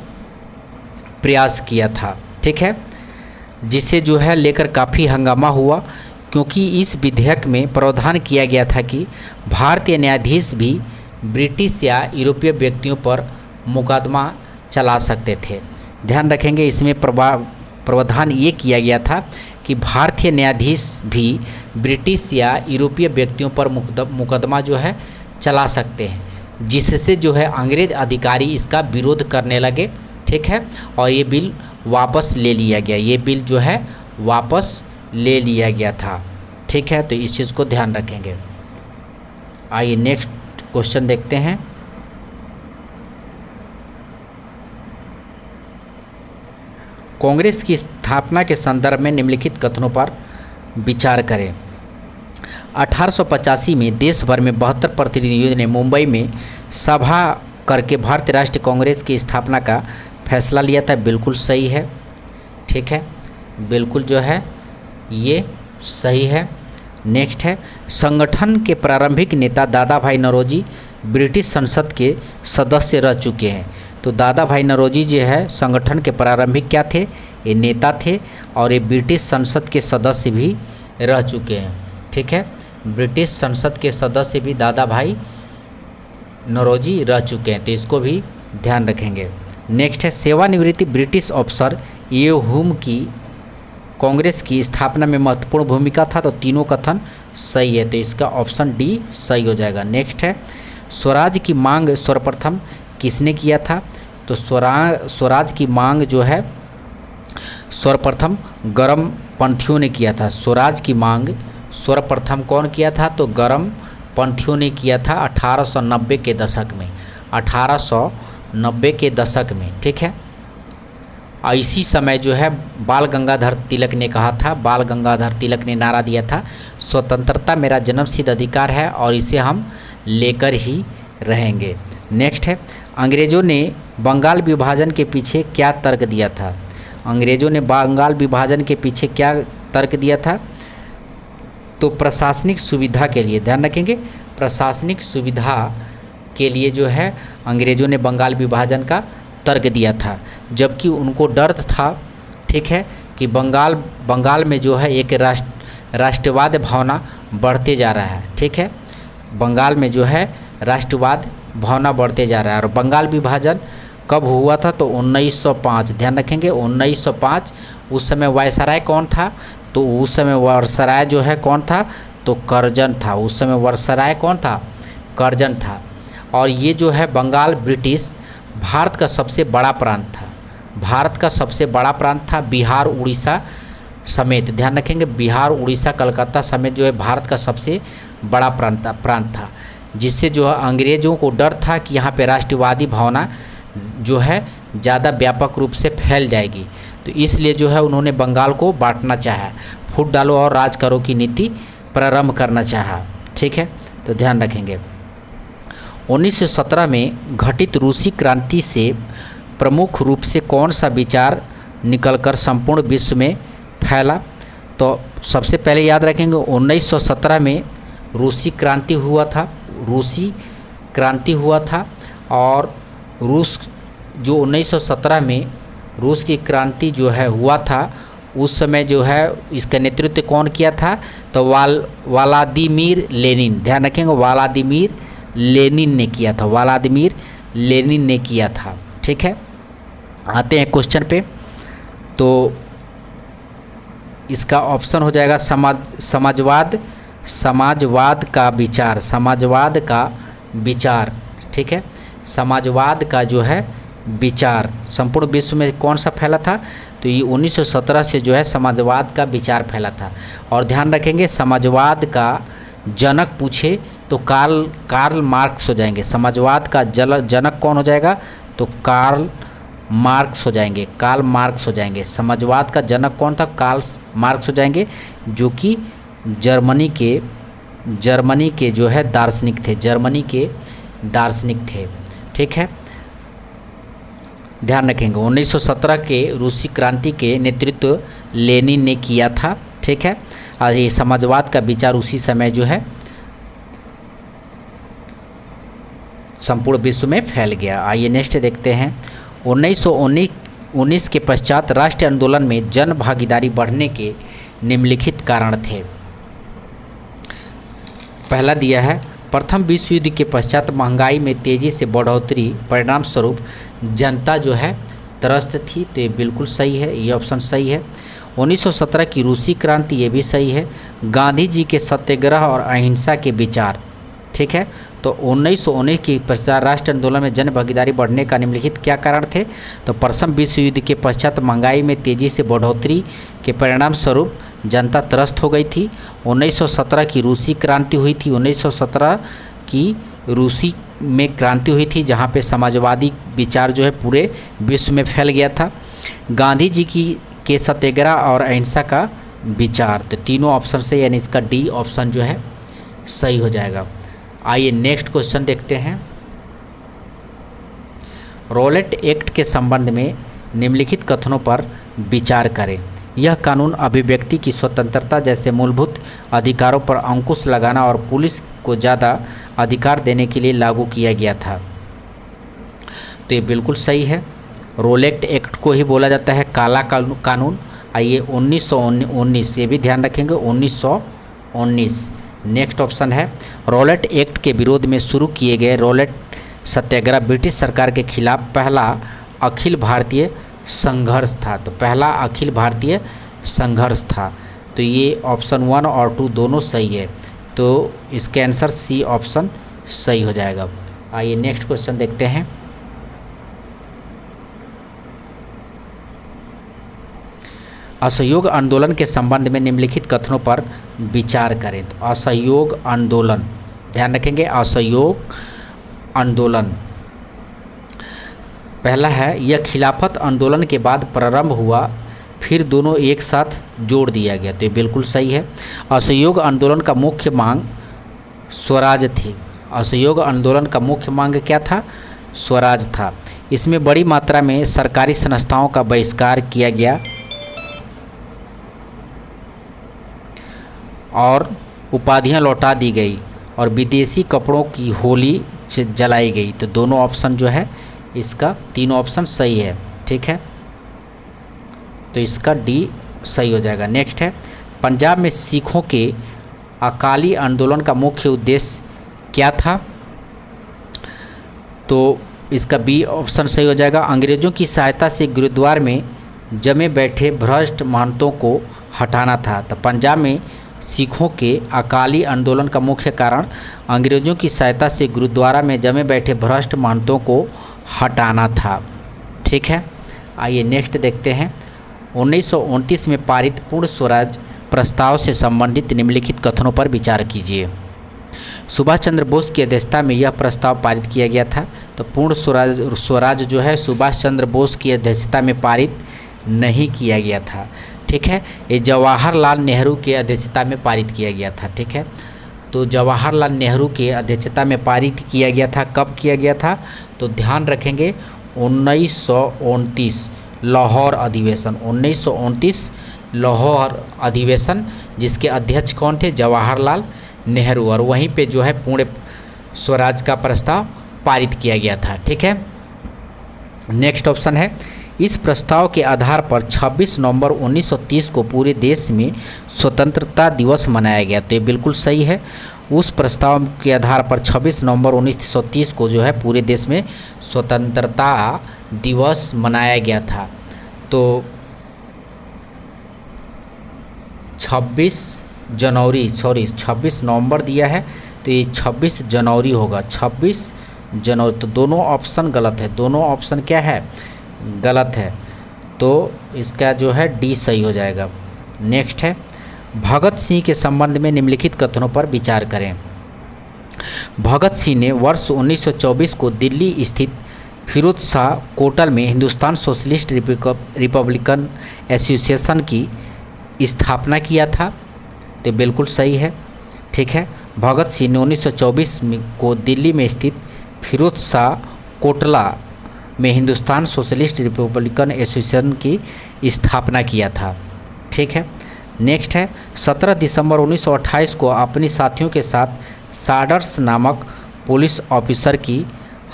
प्रयास किया था, ठीक है, जिसे जो है लेकर काफ़ी हंगामा हुआ, क्योंकि इस विधेयक में प्रावधान किया गया था कि भारतीय न्यायाधीश भी ब्रिटिश या यूरोपीय व्यक्तियों पर मुकदमा चला सकते थे। ध्यान रखेंगे, इसमें प्रावधान ये किया गया था कि भारतीय न्यायाधीश भी ब्रिटिश या यूरोपीय व्यक्तियों पर मुकदमा जो है चला सकते हैं, जिससे जो है अंग्रेज अधिकारी इसका विरोध करने लगे, ठीक है, और ये बिल वापस ले लिया गया। ये बिल जो है वापस ले लिया गया था, ठीक है। तो इस चीज़ को ध्यान रखेंगे। आइए नेक्स्ट क्वेश्चन देखते हैं। कांग्रेस की स्थापना के संदर्भ में निम्नलिखित कथनों पर विचार करें। 1885 में देश भर में 72 प्रतिनिधियों ने मुंबई में सभा करके भारतीय राष्ट्रीय कांग्रेस की स्थापना का फैसला लिया था। बिल्कुल सही है, ठीक है, बिल्कुल जो है ये सही है। नेक्स्ट है, संगठन के प्रारंभिक नेता दादा भाई नौरोजी ब्रिटिश संसद के सदस्य रह चुके हैं। तो दादा भाई नौरोजी जो है संगठन के प्रारंभिक क्या थे, ये नेता थे, और ये ब्रिटिश संसद के सदस्य भी रह चुके हैं, ठीक है। ब्रिटिश संसद के सदस्य भी दादा भाई नौरोजी रह चुके हैं, तो इसको भी ध्यान रखेंगे। नेक्स्ट है, सेवानिवृत्ति ब्रिटिश अफसर ये हुम की कांग्रेस की स्थापना में महत्वपूर्ण भूमिका था। तो तीनों कथन सही है, तो इसका ऑप्शन डी सही हो जाएगा। नेक्स्ट है, स्वराज की मांग सर्वप्रथम किसने किया था। तो स्वराज की मांग जो है सर्वप्रथम गरम पंथियों ने किया था। स्वराज की मांग सर्वप्रथम कौन किया था, तो गरम पंथियों ने किया था 1890 के दशक में, 1890 के दशक में, ठीक है। इसी समय जो है बाल गंगाधर तिलक ने कहा था, बाल गंगाधर तिलक ने नारा दिया था, स्वतंत्रता मेरा जन्मसिद्ध अधिकार है और इसे हम लेकर ही रहेंगे। नेक्स्ट है, अंग्रेज़ों ने बंगाल विभाजन के पीछे क्या तर्क दिया था। अंग्रेज़ों ने बंगाल विभाजन के पीछे क्या तर्क दिया था, तो प्रशासनिक सुविधा के लिए। ध्यान रखेंगे, प्रशासनिक सुविधा के लिए जो है अंग्रेज़ों ने बंगाल विभाजन का तर्क दिया था, जबकि उनको डर था, ठीक है, कि बंगाल में जो है एक राष्ट्रवाद भावना बढ़ते जा रहा है, ठीक है, बंगाल में जो है राष्ट्रवाद भावना बढ़ते जा रहा है। और बंगाल विभाजन कब हुआ था, तो 1905। ध्यान रखेंगे 1905। उस समय वायसराय कौन था, तो उस समय वायसराय जो है कौन था, तो कर्जन था। उस समय वायसराय कौन था, कर्जन था। और ये जो है बंगाल ब्रिटिश भारत का सबसे बड़ा प्रांत था, भारत का सबसे बड़ा प्रांत था, बिहार उड़ीसा समेत। ध्यान रखेंगे, बिहार उड़ीसा कलकत्ता समेत जो है भारत का सबसे बड़ा प्रांत था, जिससे जो है अंग्रेज़ों को डर था कि यहाँ पे राष्ट्रवादी भावना जो है ज़्यादा व्यापक रूप से फैल जाएगी। तो इसलिए जो है उन्होंने बंगाल को बांटना चाहा, फूट डालो और राज करो की नीति प्रारंभ करना चाहा, ठीक है। तो ध्यान रखेंगे 1917 में घटित रूसी क्रांति से प्रमुख रूप से कौन सा विचार निकलकर संपूर्ण विश्व में फैला। तो सबसे पहले याद रखेंगे 1917 में रूसी क्रांति हुआ था, रूसी क्रांति हुआ था। और रूस जो 1917 में रूस की क्रांति जो है हुआ था, उस समय जो है इसका नेतृत्व कौन किया था, तो व्लादिमीर लेनिन। ध्यान रखेंगे व्लादिमीर लेनिन ने किया था, व्लादिमीर लेनिन ने किया था, ठीक है। आते हैं क्वेश्चन पे, तो इसका ऑप्शन हो जाएगा समाजवाद का विचार, समाजवाद का विचार, ठीक है। समाजवाद का जो है विचार संपूर्ण विश्व में कौन सा फैला था, तो ये 1917 से जो है समाजवाद का विचार फैला था। और ध्यान रखेंगे समाजवाद का जनक पूछे तो कार्ल मार्क्स हो जाएंगे। समाजवाद का जनक कौन हो जाएगा, तो कार्ल मार्क्स हो जाएंगे, कार्ल मार्क्स हो जाएंगे। समाजवाद का जनक कौन था, कार्ल मार्क्स हो जाएंगे, जो कि जर्मनी के जो है दार्शनिक थे, जर्मनी के दार्शनिक थे। ठीक है, ध्यान रखेंगे। 1917 के रूसी क्रांति के नेतृत्व लेनिन ने किया था। ठीक है, और ये समाजवाद का विचार उसी समय जो है संपूर्ण विश्व में फैल गया। आइए नेक्स्ट देखते हैं। 1919 के पश्चात राष्ट्रीय आंदोलन में जन भागीदारी बढ़ने के निम्नलिखित कारण थे। पहला दिया है, प्रथम विश्व युद्ध के पश्चात महंगाई में तेज़ी से बढ़ोतरी परिणाम स्वरूप जनता जो है त्रस्त थी। तो ये बिल्कुल सही है, ये ऑप्शन सही है। 1917 की रूसी क्रांति, ये भी सही है। गांधी जी के सत्याग्रह और अहिंसा के विचार। ठीक है, तो 1919 की पश्चात राष्ट्रीय आंदोलन में जन भागीदारी बढ़ने का निम्नलिखित क्या कारण थे? तो प्रथम विश्व युद्ध के पश्चात महंगाई में तेज़ी से बढ़ोतरी के परिणाम स्वरूप जनता त्रस्त हो गई थी। 1917 की रूसी क्रांति हुई थी। 1917 की रूसी में क्रांति हुई थी जहाँ पे समाजवादी विचार जो है पूरे विश्व में फैल गया था। गांधी जी के सत्याग्रह और अहिंसा का विचार। तो तीनों ऑप्शन से यानी इसका डी ऑप्शन जो है सही हो जाएगा। आइए नेक्स्ट क्वेश्चन देखते हैं। रॉलेट एक्ट के संबंध में निम्नलिखित कथनों पर विचार करें। यह कानून अभिव्यक्ति की स्वतंत्रता जैसे मूलभूत अधिकारों पर अंकुश लगाना और पुलिस को ज़्यादा अधिकार देने के लिए लागू किया गया था। तो ये बिल्कुल सही है। रॉलेट एक्ट को ही बोला जाता है काला कानून। आइए 1919, ये भी ध्यान रखेंगे, 1919 नेक्स्ट ऑप्शन है। रॉलेट एक्ट के विरोध में शुरू किए गए रॉलेट सत्याग्रह ब्रिटिश सरकार के खिलाफ पहला अखिल भारतीय संघर्ष था। तो पहला अखिल भारतीय संघर्ष था। तो ये ऑप्शन 1 और 2 दोनों सही है। तो इसका आंसर सी ऑप्शन सही हो जाएगा। आइए नेक्स्ट क्वेश्चन देखते हैं। असहयोग आंदोलन के संबंध में निम्नलिखित कथनों पर विचार करें। तो असहयोग आंदोलन, ध्यान रखेंगे, असहयोग आंदोलन पहला है, यह खिलाफत आंदोलन के बाद प्रारंभ हुआ, फिर दोनों एक साथ जोड़ दिया गया। तो ये बिल्कुल सही है। असहयोग आंदोलन का मुख्य मांग स्वराज थी। असहयोग आंदोलन का मुख्य मांग क्या था? स्वराज था। इसमें बड़ी मात्रा में सरकारी संस्थाओं का बहिष्कार किया गया और उपाधियां लौटा दी गई और विदेशी कपड़ों की होली जलाई गई। तो दोनों ऑप्शन जो है इसका, तीनों ऑप्शन सही है। ठीक है, तो इसका डी सही हो जाएगा। नेक्स्ट है, पंजाब में सिखों के अकाली आंदोलन का मुख्य उद्देश्य क्या था? तो इसका बी ऑप्शन सही हो जाएगा। अंग्रेज़ों की सहायता से गुरुद्वार में जमे बैठे भ्रष्ट महंतों को हटाना था। तो पंजाब में सिखों के अकाली आंदोलन का मुख्य कारण अंग्रेज़ों की सहायता से गुरुद्वारा में जमे बैठे भ्रष्ट महंतों को हटाना था। ठीक है, आइए नेक्स्ट देखते हैं। 1929 में पारित पूर्ण स्वराज प्रस्ताव से संबंधित निम्नलिखित कथनों पर विचार कीजिए। सुभाष चंद्र बोस की अध्यक्षता में यह प्रस्ताव पारित किया गया था। तो पूर्ण स्वराज जो है सुभाष चंद्र बोस की अध्यक्षता में पारित नहीं किया गया था। ठीक है, ये जवाहरलाल नेहरू के अध्यक्षता में पारित किया गया था। ठीक है, तो जवाहरलाल नेहरू के अध्यक्षता में पारित किया गया था। कब किया गया था? तो ध्यान रखेंगे 1929 लाहौर अधिवेशन। 1929 लाहौर अधिवेशन, जिसके अध्यक्ष कौन थे? जवाहरलाल नेहरू। और वहीं पे जो है पूर्ण स्वराज का प्रस्ताव पारित किया गया था। ठीक है, नेक्स्ट ऑप्शन है, इस प्रस्ताव के आधार पर 26 नवंबर 1930 को पूरे देश में स्वतंत्रता दिवस मनाया गया। तो ये बिल्कुल सही है। उस प्रस्ताव के आधार पर 26 नवंबर 1930 को जो है पूरे देश में स्वतंत्रता दिवस मनाया गया था। तो 26 नवंबर दिया है, तो ये 26 जनवरी होगा। 26 जनवरी। तो दोनों ऑप्शन गलत है। दोनों ऑप्शन क्या है? गलत है। तो इसका जो है डी सही हो जाएगा। नेक्स्ट है, भगत सिंह के संबंध में निम्नलिखित कथनों पर विचार करें। भगत सिंह ने वर्ष 1924 को दिल्ली स्थित फिरोज शाह कोटल में हिंदुस्तान सोशलिस्ट रिपब्लिकन एसोसिएशन की स्थापना किया था। तो बिल्कुल सही है। ठीक है, भगत सिंह ने 1924 को दिल्ली में स्थित फिरोज शाह कोटला में हिंदुस्तान सोशलिस्ट रिपब्लिकन एसोसिएशन की स्थापना किया था। ठीक है, नेक्स्ट है 17 दिसंबर 1928 को अपनी साथियों के साथ साडर्स नामक पुलिस ऑफिसर की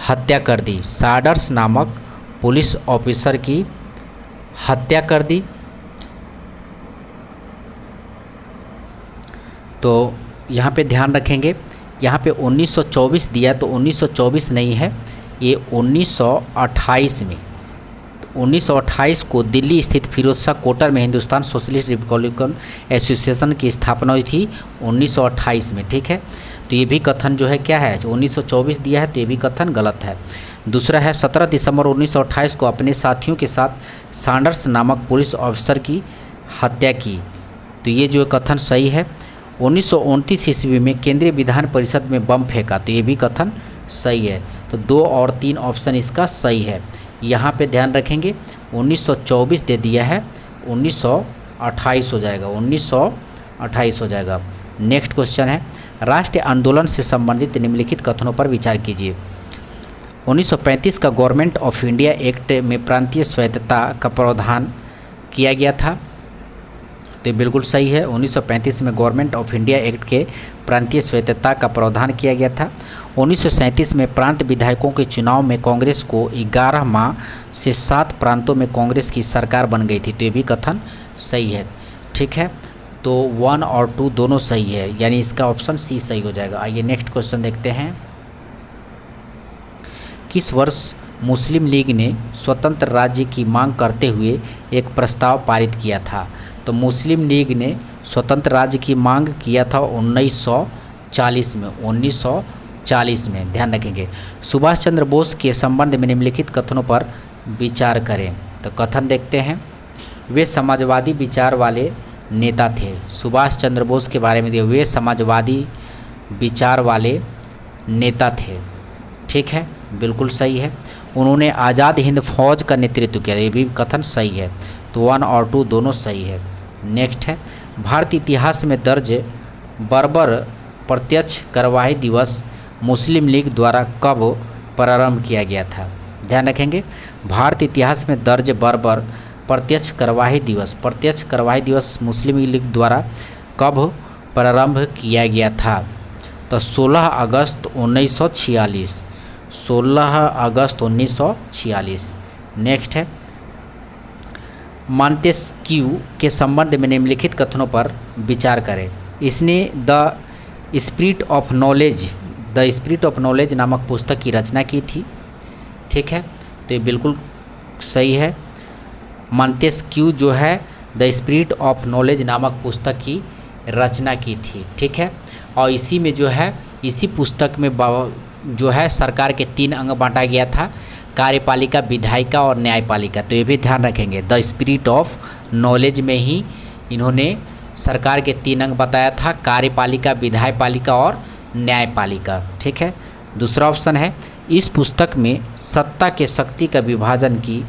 हत्या कर दी। साडर्स नामक पुलिस ऑफिसर की हत्या कर दी। तो यहाँ पे ध्यान रखेंगे, यहाँ पे 1924 दिया तो 1924 नहीं है, ये 1928 में। 1928 को दिल्ली स्थित फिरोज शाह कोटर में हिंदुस्तान सोशलिस्ट रिपब्लिकन एसोसिएशन की स्थापना हुई थी 1928 में। ठीक है, तो ये भी कथन जो है क्या है, जो 1924 दिया है तो ये भी कथन गलत है। दूसरा है 17 दिसंबर 1928 को अपने साथियों के साथ सैंडर्स नामक पुलिस ऑफिसर की हत्या की, तो ये जो कथन सही है। 1929 ईस्वी में केंद्रीय विधान परिषद में बम फेंका, तो ये भी कथन सही है। तो 2 और 3 ऑप्शन इसका सही है। यहाँ पे ध्यान रखेंगे 1924 दे दिया है, 1928 हो जाएगा, 1928 हो जाएगा। नेक्स्ट क्वेश्चन है राष्ट्रीय आंदोलन से संबंधित निम्नलिखित कथनों पर विचार कीजिए। 1935 का गवर्नमेंट ऑफ इंडिया एक्ट में प्रांतीय स्वायत्तता का प्रावधान किया गया था, तो ये बिल्कुल सही है। 1935 में गवर्नमेंट ऑफ इंडिया एक्ट के प्रांतीय स्वायत्तता का प्रावधान किया गया था। 1937 में प्रांत विधायकों के चुनाव में कांग्रेस को 11 माह से 7 प्रांतों में कांग्रेस की सरकार बन गई थी, तो ये भी कथन सही है। ठीक है, तो 1 और 2 दोनों सही है, यानी इसका ऑप्शन सी सही हो जाएगा। आइए नेक्स्ट क्वेश्चन देखते हैं। किस वर्ष मुस्लिम लीग ने स्वतंत्र राज्य की मांग करते हुए एक प्रस्ताव पारित किया था? तो मुस्लिम लीग ने स्वतंत्र राज्य की मांग किया था 1940 में। 1940 में ध्यान रखेंगे। सुभाष चंद्र बोस के संबंध में निम्नलिखित कथनों पर विचार करें। तो कथन देखते हैं। वे समाजवादी विचार वाले नेता थे। सुभाष चंद्र बोस के बारे में दिए, वे समाजवादी विचार वाले नेता थे। ठीक है, बिल्कुल सही है। उन्होंने आज़ाद हिंद फौज का नेतृत्व किया, ये भी कथन सही है। तो 1 और 2 दोनों सही है। नेक्स्ट है भारतीय इतिहास में दर्ज बर्बर प्रत्यक्ष कार्यवाही दिवस मुस्लिम लीग द्वारा कब प्रारंभ किया गया था? ध्यान रखेंगे, भारतीय इतिहास में दर्ज बर्बर प्रत्यक्ष कार्यवाही दिवस मुस्लिम लीग द्वारा कब प्रारंभ किया गया था? तो 16 अगस्त 1946। 16 अगस्त 1946। नेक्स्ट है मॉन्टेस्क्यू के संबंध में निम्नलिखित कथनों पर विचार करें। इसने द स्पिरिट ऑफ नॉलेज नामक पुस्तक की रचना की थी। ठीक है, तो ये बिल्कुल सही है। मॉन्टेस्क्यू जो है द स्पिरिट ऑफ नॉलेज नामक पुस्तक की रचना की थी। ठीक है, और इसी में जो है इसी पुस्तक में जो है सरकार के 3 अंग बांटा गया था, कार्यपालिका, विधायिका और न्यायपालिका। तो ये भी ध्यान रखेंगे, द स्पिरिट ऑफ नॉलेज में ही इन्होंने सरकार के 3 अंग बताया था, कार्यपालिका, विधायपालिका और न्यायपालिका। ठीक है, दूसरा ऑप्शन है इस पुस्तक में सत्ता के शक्ति का विभाजन की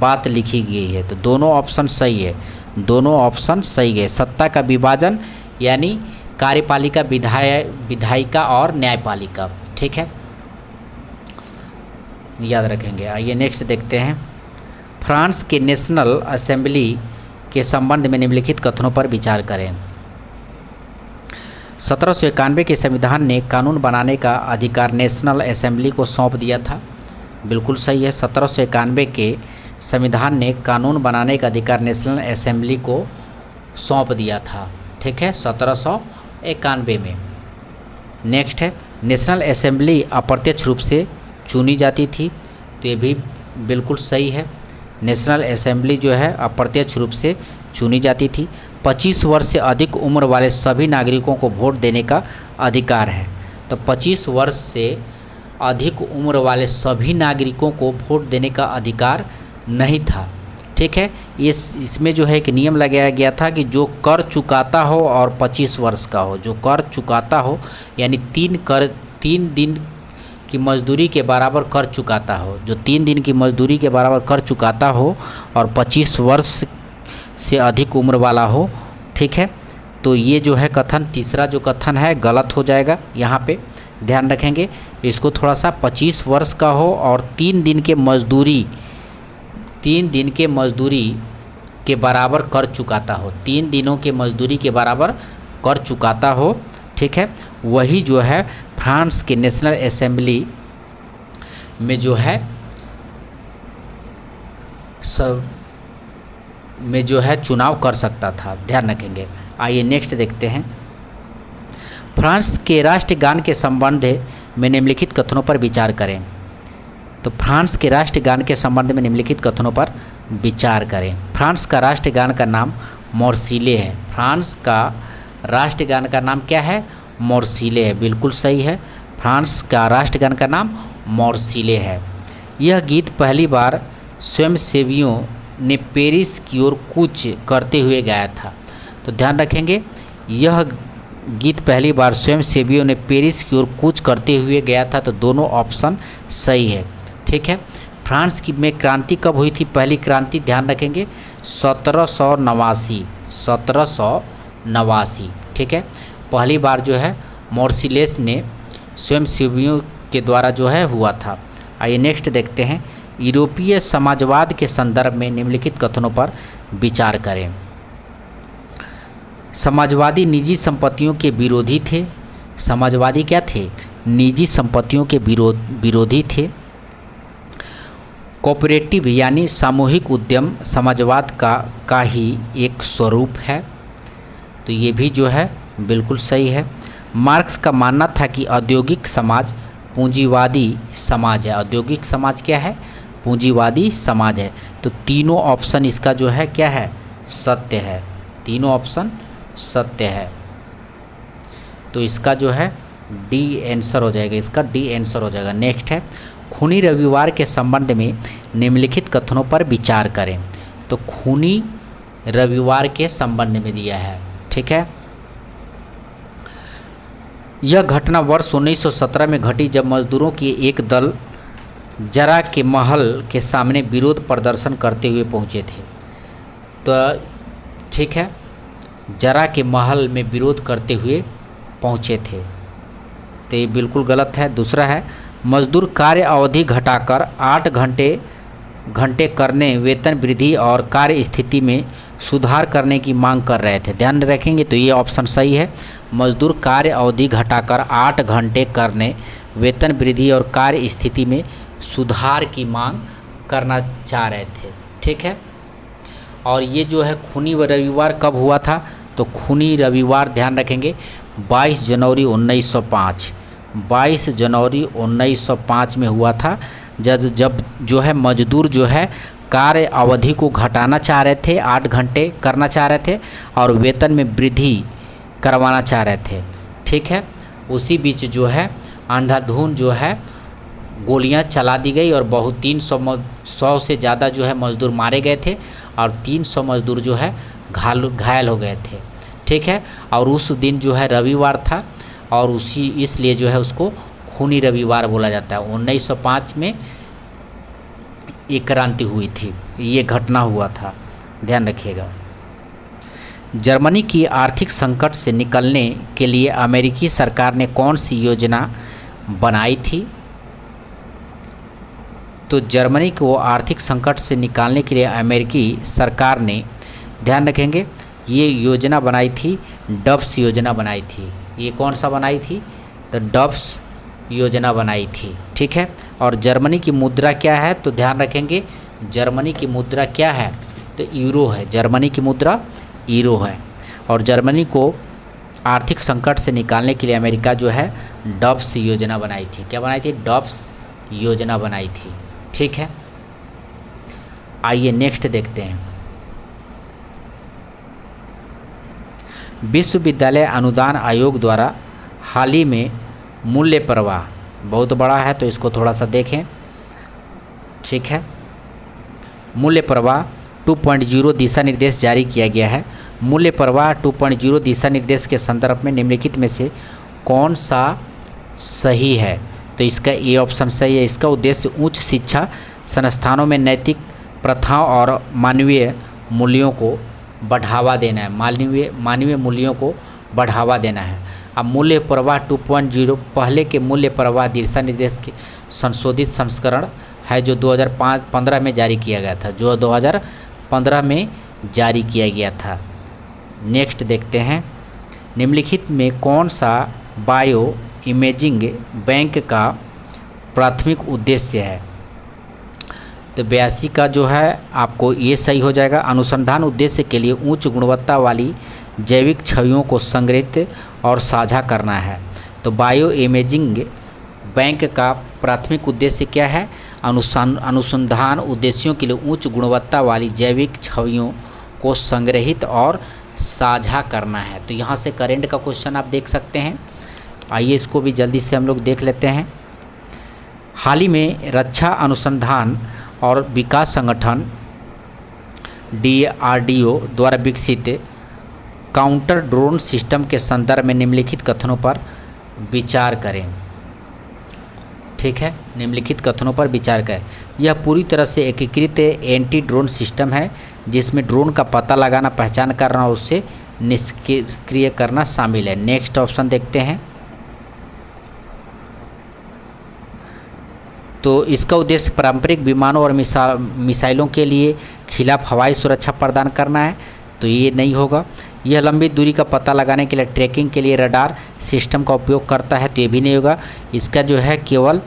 बात लिखी गई है। तो दोनों ऑप्शन सही है, दोनों ऑप्शन सही है। सत्ता का विभाजन यानी कार्यपालिका, विधायिका और न्यायपालिका। ठीक है, याद रखेंगे। आइए नेक्स्ट देखते हैं। फ्रांस के नेशनल असेंबली के संबंध में निम्नलिखित कथनों पर विचार करें। 1791 के संविधान ने कानून बनाने का अधिकार नेशनल असेंबली को सौंप दिया था। बिल्कुल सही है। 1791 के संविधान ने कानून बनाने का अधिकार नेशनल असेंबली को सौंप दिया था। ठीक है, 1791 में। नेक्स्ट है नेशनल असेंबली अप्रत्यक्ष रूप से चुनी जाती थी, तो ये भी बिल्कुल सही है। नेशनल असेंबली जो है अप्रत्यक्ष रूप से चुनी जाती थी। 25 वर्ष से अधिक उम्र वाले सभी नागरिकों को वोट देने का अधिकार है। तो 25 वर्ष से अधिक उम्र वाले सभी नागरिकों को वोट देने का अधिकार नहीं था। ठीक है, इसमें जो है एक नियम लगाया गया था कि जो कर चुकाता हो और 25 वर्ष का हो, जो कर चुकाता हो यानी 3 दिन की मजदूरी के बराबर कर चुकाता हो, जो 3 दिन की मजदूरी के बराबर कर चुकाता हो और 25 वर्ष से अधिक उम्र वाला हो। ठीक है, तो ये जो है कथन, तीसरा जो कथन है गलत हो जाएगा यहाँ पे, ध्यान रखेंगे। इसको थोड़ा सा 25 वर्ष का हो और 3 दिन के मजदूरी के बराबर कर चुकाता हो, 3 दिनों के मजदूरी के बराबर कर चुकाता हो, ठीक है, वही जो है फ्रांस के नेशनल असेंबली में जो है चुनाव कर सकता था, ध्यान रखेंगे। आइए नेक्स्ट देखते हैं। फ्रांस के राष्ट्रगान के संबंध में निम्नलिखित कथनों पर विचार करें। तो फ्रांस के राष्ट्रगान के संबंध में निम्नलिखित कथनों पर विचार करें। फ्रांस का राष्ट्रगान का नाम मोर्सिले है। फ्रांस का राष्ट्रगान का नाम क्या है? मोर्सिले है, बिल्कुल सही है। फ्रांस का राष्ट्रगान का नाम मोर्सिले है। यह गीत पहली बार स्वयंसेवियों ने पेरिस की ओर कूच करते हुए गाया था। तो ध्यान रखेंगे, यह गीत पहली बार स्वयंसेवियों ने पेरिस की ओर कूच करते हुए गया था, तो दोनों ऑप्शन सही है, ठीक है। फ्रांस की में क्रांति कब हुई थी? पहली क्रांति, ध्यान रखेंगे, 1789, ठीक है। पहली बार जो है मोर्सिलेस ने स्वयंसेवियों के द्वारा जो है हुआ था। आइए नेक्स्ट देखते हैं। यूरोपीय समाजवाद के संदर्भ में निम्नलिखित कथनों पर विचार करें। समाजवादी निजी संपत्तियों के विरोधी थे। समाजवादी क्या थे? निजी संपत्तियों के विरोधी थे। कोऑपरेटिव यानी सामूहिक उद्यम समाजवाद का ही एक स्वरूप है, तो ये भी जो है बिल्कुल सही है। मार्क्स का मानना था कि औद्योगिक समाज पूंजीवादी समाज है। औद्योगिक समाज क्या है? पूंजीवादी समाज है। तो तीनों ऑप्शन इसका जो है क्या है? सत्य है। तीनों ऑप्शन सत्य है, तो इसका जो है डी आंसर हो जाएगा, इसका डी आंसर हो जाएगा। नेक्स्ट है, खूनी रविवार के संबंध में निम्नलिखित कथनों पर विचार करें। तो खूनी रविवार के संबंध में दिया है, ठीक है। यह घटना वर्ष 1917 में घटी, जब मजदूरों की एक दल जरा के महल के सामने विरोध प्रदर्शन करते हुए पहुंचे थे। तो ठीक है, जरा के महल में विरोध करते हुए पहुंचे थे, तो ये बिल्कुल गलत है। दूसरा है, मजदूर कार्य अवधि घटाकर 8 घंटे करने, वेतन वृद्धि और कार्य स्थिति में सुधार करने की मांग कर रहे थे। ध्यान रखेंगे, तो ये ऑप्शन सही है। मजदूर कार्य अवधि घटाकर 8 घंटे करने, वेतन वृद्धि और कार्य स्थिति में सुधार की मांग करना चाह रहे थे, ठीक है। और ये जो है खूनी रविवार कब हुआ था? तो खूनी रविवार ध्यान रखेंगे 22 जनवरी 1905, 22 जनवरी 1905 में हुआ था, जब जो है मजदूर जो है कार्य अवधि को घटाना चाह रहे थे, 8 घंटे करना चाह रहे थे और वेतन में वृद्धि करवाना चाह रहे थे, ठीक है। उसी बीच जो है अंधाधुंध जो है गोलियां चला दी गई और बहुत 300 से ज़्यादा जो है मजदूर मारे गए थे और 300 मजदूर जो है घायल हो गए थे, ठीक है। और उस दिन जो है रविवार था और इसलिए जो है उसको खूनी रविवार बोला जाता है। 1905 में ये क्रांति हुई थी, ये घटना हुआ था, ध्यान रखिएगा। जर्मनी की आर्थिक संकट से निकलने के लिए अमेरिकी सरकार ने कौन सी योजना बनाई थी? तो जर्मनी को आर्थिक संकट से निकालने के लिए अमेरिकी सरकार ने, ध्यान रखेंगे, ये योजना बनाई थी, डब्स योजना बनाई थी। ये कौन सा बनाई थी? तो डब्स योजना बनाई थी, ठीक है। और जर्मनी की मुद्रा क्या है? तो ध्यान रखेंगे, जर्मनी की मुद्रा क्या है? तो यूरो है। जर्मनी की मुद्रा यूरो है। और जर्मनी को आर्थिक संकट से निकालने के लिए अमेरिका जो है डब्स योजना बनाई थी। क्या बनाई थी? डब्स योजना बनाई थी, ठीक है। आइए नेक्स्ट देखते हैं। विश्वविद्यालय अनुदान आयोग द्वारा हाल ही में मूल्य प्रवाह, बहुत बड़ा है तो इसको थोड़ा सा देखें, ठीक है। मूल्य प्रवाह 2.0 दिशा निर्देश जारी किया गया है। मूल्य प्रवाह 2.0 दिशा निर्देश के संदर्भ में निम्नलिखित में से कौन सा सही है? तो इसका ए ऑप्शन सही है। इसका उद्देश्य उच्च शिक्षा संस्थानों में नैतिक प्रथाओं और मानवीय मूल्यों को बढ़ावा देना है, मानवीय मूल्यों को बढ़ावा देना है। अब मूल्य प्रवाह 2.0 पहले के मूल्य प्रवाह दिशा निर्देश के संशोधित संस्करण है जो 2015 में जारी किया गया था, जो 2015 में जारी किया गया था। नेक्स्ट देखते हैं, निम्नलिखित में कौन सा बायो इमेजिंग बैंक का प्राथमिक उद्देश्य है? तो 82 का जो है आपको ये सही हो जाएगा। अनुसंधान उद्देश्य के लिए उच्च गुणवत्ता वाली जैविक छवियों को संग्रहित और साझा करना है। तो बायो इमेजिंग बैंक का प्राथमिक उद्देश्य क्या है? अनुसंधान उद्देश्यों के लिए उच्च गुणवत्ता वाली जैविक छवियों को संग्रहित और साझा करना है। तो यहाँ से करेंट का क्वेश्चन आप देख सकते हैं। आइए इसको भी जल्दी से हम लोग देख लेते हैं। हाल ही में रक्षा अनुसंधान और विकास संगठन DRDO द्वारा विकसित काउंटर ड्रोन सिस्टम के संदर्भ में निम्नलिखित कथनों पर विचार करें। ठीक है, निम्नलिखित कथनों पर विचार करें। यह पूरी तरह से एकीकृत एंटी ड्रोन सिस्टम है जिसमें ड्रोन का पता लगाना, पहचान करना और उससे निष्क्रिय करना शामिल है। नेक्स्ट ऑप्शन देखते हैं। तो इसका उद्देश्य पारंपरिक विमानों और मिसाइलों के लिए खिलाफ हवाई सुरक्षा प्रदान करना है, तो ये नहीं होगा। यह लंबी दूरी का पता लगाने के लिए ट्रैकिंग के लिए रडार सिस्टम का उपयोग करता है, तो ये भी नहीं होगा। इसका जो है केवल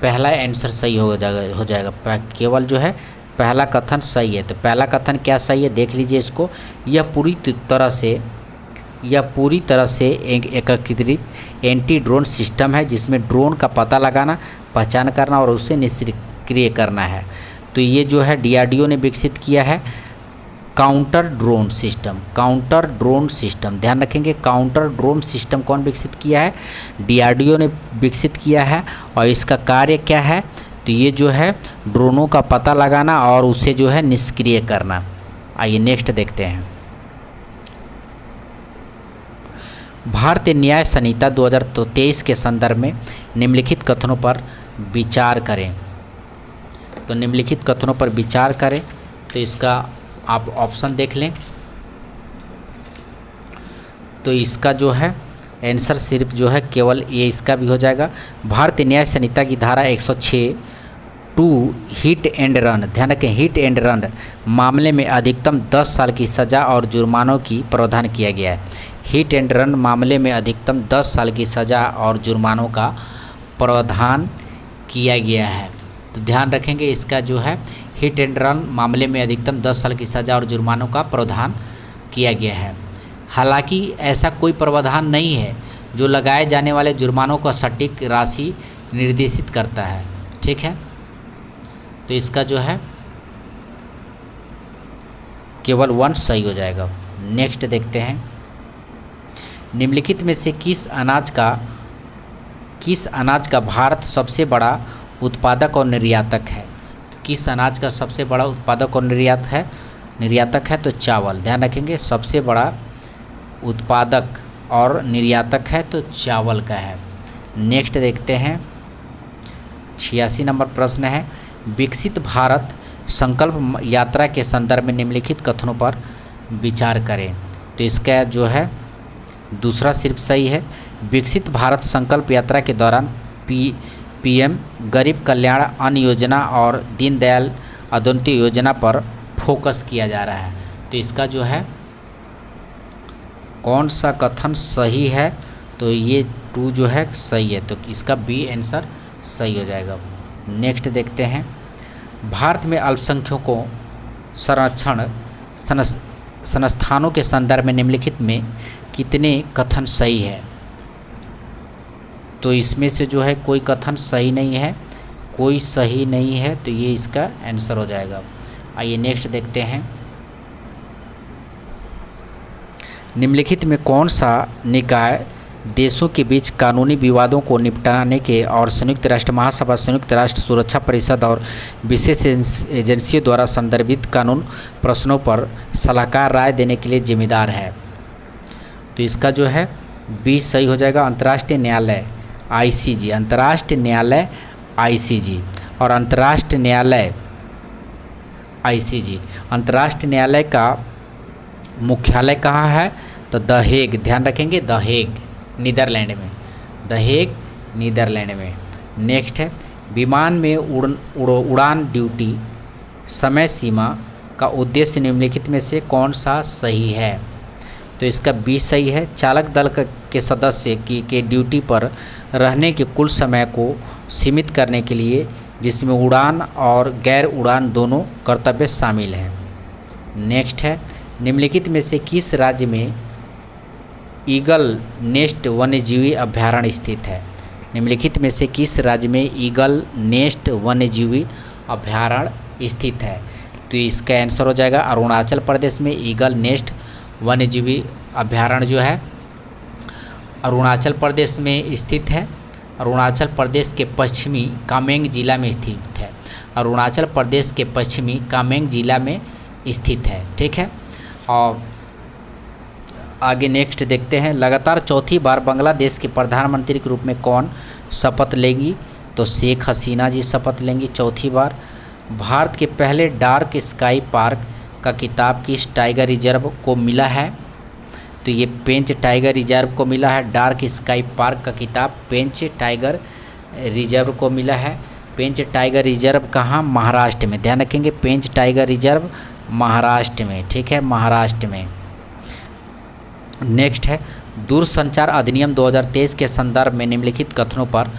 पहला आंसर सही हो जाएगा। केवल जो है पहला कथन सही है। तो पहला कथन क्या सही है देख लीजिए इसको। यह पूरी तरह से एक एकीकृत एंटी ड्रोन सिस्टम है जिसमें ड्रोन का पता लगाना, पहचान करना और उसे निष्क्रिय करना है। तो ये जो है DRDO ने विकसित किया है काउंटर ड्रोन सिस्टम। ध्यान रखेंगे, काउंटर ड्रोन सिस्टम कौन विकसित किया है? DRDO ने विकसित किया है। और इसका कार्य क्या है? तो ये जो है ड्रोनों का पता लगाना और उसे जो है निष्क्रिय करना। आइए नेक्स्ट देखते हैं। भारतीय न्याय संहिता 2023 के संदर्भ में निम्नलिखित कथनों पर विचार करें। तो निम्नलिखित कथनों पर विचार करें, तो इसका आप ऑप्शन देख लें। तो इसका जो है आंसर सिर्फ जो है केवल ये इसका भी हो जाएगा। भारतीय न्याय संहिता की धारा 106 टू हिट एंड रन, ध्यान रखें, हिट एंड रन मामले में अधिकतम 10 साल की सज़ा और जुर्मानों की प्रावधान किया गया है। हिट एंड रन मामले में अधिकतम 10 साल की सज़ा और जुर्मानों का प्रावधान किया गया है। तो ध्यान रखेंगे, इसका जो है हिट एंड रन मामले में अधिकतम 10 साल की सज़ा और जुर्मानों का प्रावधान किया गया है। हालांकि ऐसा कोई प्रावधान नहीं है जो लगाए जाने वाले जुर्मानों का सटीक राशि निर्देशित करता है। ठीक है, तो इसका जो है केवल 1 सही हो जाएगा। नेक्स्ट देखते हैं, निम्नलिखित में से किस अनाज का भारत सबसे बड़ा उत्पादक और निर्यातक है? तो किस अनाज का सबसे बड़ा उत्पादक और निर्यातक है? तो चावल। ध्यान रखेंगे, सबसे बड़ा उत्पादक और निर्यातक है तो चावल का है। नेक्स्ट देखते हैं, 86 नंबर प्रश्न है, विकसित भारत संकल्प यात्रा के संदर्भ में निम्नलिखित कथनों पर विचार करें। तो इसका जो है दूसरा सिर्फ सही है। विकसित भारत संकल्प यात्रा के दौरान PM गरीब कल्याण अन्न योजना और दीनदयाल अंत्योदय योजना पर फोकस किया जा रहा है। तो इसका जो है कौन सा कथन सही है? तो ये 2 जो है सही है, तो इसका B आंसर सही हो जाएगा। नेक्स्ट देखते हैं, भारत में अल्पसंख्यकों संरक्षण संस्थानों के संदर्भ में निम्नलिखित में कितने कथन सही है? तो इसमें से जो है कोई कथन सही नहीं है, कोई सही नहीं है, तो ये इसका आंसर हो जाएगा। आइए नेक्स्ट देखते हैं, निम्नलिखित में कौन सा निकाय देशों के बीच कानूनी विवादों को निपटाने के और संयुक्त राष्ट्र महासभा, संयुक्त राष्ट्र सुरक्षा परिषद और विशेष एजेंसियों द्वारा संदर्भित कानून प्रश्नों पर सलाहकार राय देने के लिए जिम्मेदार है? तो इसका जो है B सही हो जाएगा। अंतर्राष्ट्रीय न्यायालय ICJ, अंतर्राष्ट्रीय न्यायालय ICJ और अंतर्राष्ट्रीय न्यायालय ICJ। अंतर्राष्ट्रीय न्यायालय का मुख्यालय कहाँ है? तो द हेग, ध्यान रखेंगे, द हेग नीदरलैंड में, द हेग नीदरलैंड में। नेक्स्ट है विमान में उड़ान ड्यूटी समय सीमा का उद्देश्य निम्नलिखित में से कौन सा सही है? तो इसका बी सही है। चालक दल के सदस्य के ड्यूटी पर रहने के कुल समय को सीमित करने के लिए, जिसमें उड़ान और गैर उड़ान दोनों कर्तव्य शामिल हैं। नेक्स्ट है निम्नलिखित में से किस राज्य में ईगल नेस्ट वन्यजीवी अभयारण्य स्थित है? निम्नलिखित में से किस राज्य में ईगल नेस्ट वन्यजीवी अभयारण्य स्थित है? तो इसका आंसर हो जाएगा अरुणाचल प्रदेश में ईगल नेस्ट वन्यजीवी अभयारण्य जो है अरुणाचल प्रदेश में स्थित है। अरुणाचल प्रदेश के पश्चिमी कामेंग जिला में स्थित है। अरुणाचल प्रदेश के पश्चिमी कामेंग जिला में स्थित है। ठीक है, और आगे नेक्स्ट देखते हैं। लगातार चौथी बार बांग्लादेश के प्रधानमंत्री के रूप में कौन शपथ लेंगी? तो शेख हसीना जी शपथ लेंगी चौथी बार। भारत के पहले डार्क स्काई पार्क का खिताब किस टाइगर रिजर्व को मिला है? तो ये पेंच टाइगर रिजर्व को मिला है। डार्क स्काई पार्क का खिताब पेंच टाइगर रिजर्व को मिला है। पेंच टाइगर रिजर्व कहाँ? महाराष्ट्र में, ध्यान रखेंगे, पेंच टाइगर रिजर्व महाराष्ट्र में। ठीक है, महाराष्ट्र में। नेक्स्ट है दूरसंचार अधिनियम 2023 के संदर्भ में निम्नलिखित कथनों पर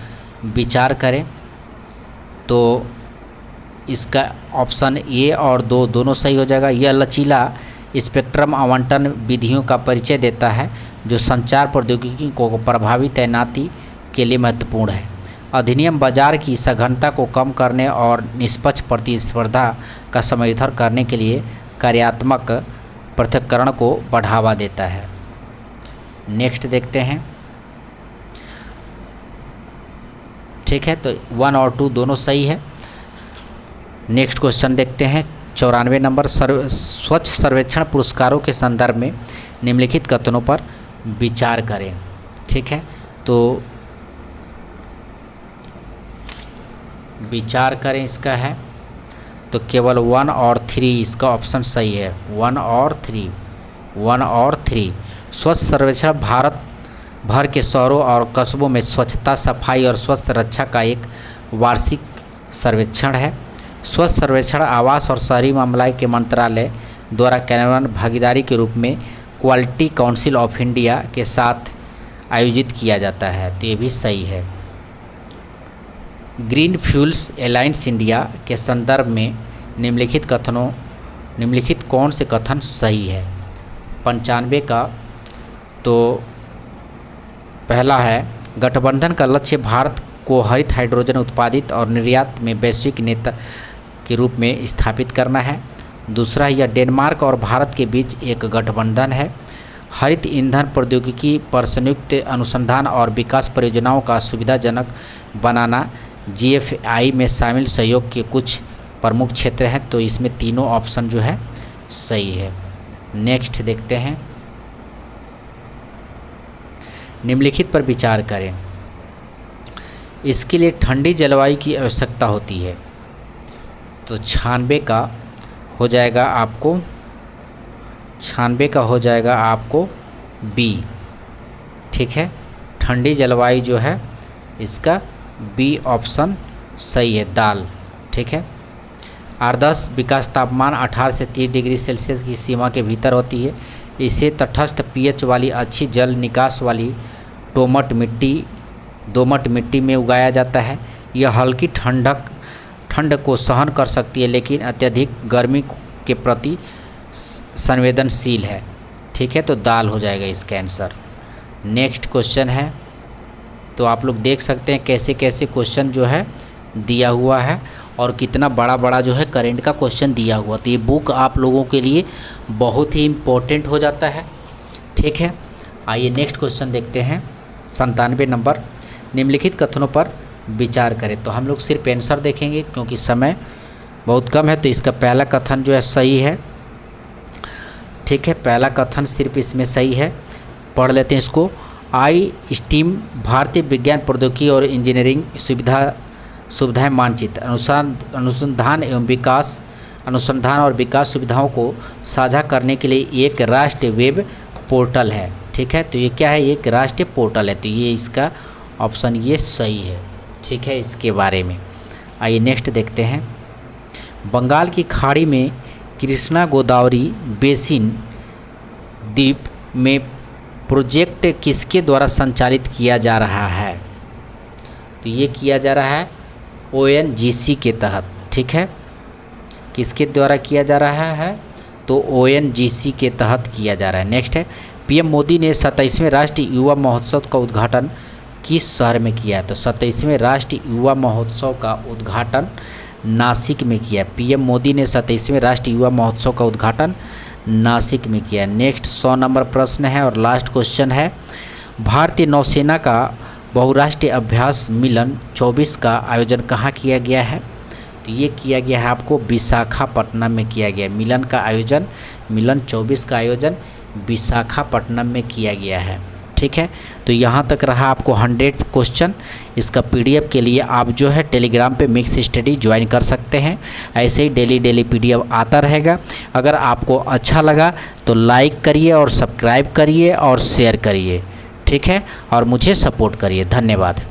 विचार करें। तो इसका ऑप्शन ए और दो दोनों सही हो जाएगा। यह लचीला स्पेक्ट्रम आवंटन विधियों का परिचय देता है जो संचार प्रौद्योगिकी को प्रभावी तैनाती के लिए महत्वपूर्ण है। अधिनियम बाजार की सघनता को कम करने और निष्पक्ष प्रतिस्पर्धा का समर्थन करने के लिए कार्यात्मक पृथक्करण को बढ़ावा देता है। नेक्स्ट देखते हैं। ठीक है, तो 1 और 2 दोनों सही है। नेक्स्ट क्वेश्चन देखते हैं 94 नंबर। स्वच्छ सर्वेक्षण पुरस्कारों के संदर्भ में निम्नलिखित कथनों पर विचार करें। ठीक है, तो विचार करें इसका है तो केवल 1 और 3 इसका ऑप्शन सही है। 1 और 3। स्वच्छ सर्वेक्षण भारत भर के शहरों और कस्बों में स्वच्छता, सफाई और स्वास्थ्य रक्षा का एक वार्षिक सर्वेक्षण है। स्वच्छ सर्वेक्षण आवास और शहरी मामला के मंत्रालय द्वारा कार्यान्वयन भागीदारी के रूप में क्वालिटी काउंसिल ऑफ इंडिया के साथ आयोजित किया जाता है। तो ये भी सही है। ग्रीन फ्यूल्स अलायंस इंडिया के संदर्भ में निम्नलिखित कौन से कथन सही है? 95 का तो पहला है गठबंधन का लक्ष्य भारत को हरित हाइड्रोजन उत्पादित और निर्यात में वैश्विक नेता के रूप में स्थापित करना है। दूसरा, यह डेनमार्क और भारत के बीच एक गठबंधन है। हरित ईंधन प्रौद्योगिकी पर संयुक्त अनुसंधान और विकास परियोजनाओं का सुविधाजनक बनाना GFI में शामिल सहयोग के कुछ प्रमुख क्षेत्र हैं। तो इसमें तीनों ऑप्शन जो है सही है। नेक्स्ट देखते हैं। निम्नलिखित पर विचार करें। इसके लिए ठंडी जलवायु की आवश्यकता होती है। तो 96 का हो जाएगा आपको बी। ठीक है, ठंडी जलवायु जो है इसका बी ऑप्शन सही है, दाल। ठीक है, आदर्श विकास तापमान 18 से 30 डिग्री सेल्सियस की सीमा के भीतर होती है। इसे तटस्थ pH वाली अच्छी जल निकास वाली दोमट मिट्टी में उगाया जाता है। यह हल्की ठंड को सहन कर सकती है लेकिन अत्यधिक गर्मी के प्रति संवेदनशील है। ठीक है, तो दाल हो जाएगा इसका आंसर। नेक्स्ट क्वेश्चन है, तो आप लोग देख सकते हैं कैसे कैसे क्वेश्चन जो है दिया हुआ है और कितना बड़ा बड़ा जो है करंट का क्वेश्चन दिया हुआ। तो ये बुक आप लोगों के लिए बहुत ही इम्पोर्टेंट हो जाता है। ठीक है, आइए नेक्स्ट क्वेश्चन देखते हैं 97 नंबर। निम्नलिखित कथनों पर विचार करें। तो हम लोग सिर्फ आंसर देखेंगे क्योंकि समय बहुत कम है। तो इसका पहला कथन जो है सही है। ठीक है, पहला कथन सिर्फ इसमें सही है। पढ़ लेते हैं इसको। स्टीम भारतीय विज्ञान प्रौद्योगिकी और इंजीनियरिंग सुविधाएं मानचित्र अनुसंधान एवं विकास अनुसंधान और विकास सुविधाओं को साझा करने के लिए एक राष्ट्रीय वेब पोर्टल है। ठीक है, तो ये क्या है, एक राष्ट्रीय पोर्टल है, तो ये इसका ऑप्शन ये सही है। ठीक है, इसके बारे में आइए नेक्स्ट देखते हैं। बंगाल की खाड़ी में कृष्णा गोदावरी बेसिन द्वीप में प्रोजेक्ट किसके द्वारा संचालित किया जा रहा है? तो ये किया जा रहा है ONGC के तहत। ठीक है, किसके द्वारा किया जा रहा है? तो ONGC के तहत किया जा रहा है। नेक्स्ट है, PM मोदी ने 27वें राष्ट्रीय युवा महोत्सव का उद्घाटन किस शहर में किया है? तो 27वें राष्ट्रीय युवा महोत्सव का उद्घाटन नासिक में किया है। PM मोदी ने 27वें राष्ट्रीय युवा महोत्सव का उद्घाटन नासिक में किया है। नेक्स्ट 100 नंबर प्रश्न है और लास्ट क्वेश्चन है, भारतीय नौसेना का बहुराष्ट्रीय अभ्यास मिलन 24 का आयोजन कहाँ किया गया है? तो ये किया गया है आपको विशाखापट्टनम में किया गया। मिलन का आयोजन, मिलन 24 का आयोजन विशाखापट्टनम में किया गया है। ठीक है, तो यहाँ तक रहा आपको 100 क्वेश्चन। इसका PDF के लिए आप जो है टेलीग्राम पे मिक्स स्टडी ज्वाइन कर सकते हैं। ऐसे ही डेली PDF आता रहेगा। अगर आपको अच्छा लगा तो लाइक करिए और सब्सक्राइब करिए और शेयर करिए। ठीक है, और मुझे सपोर्ट करिए। धन्यवाद।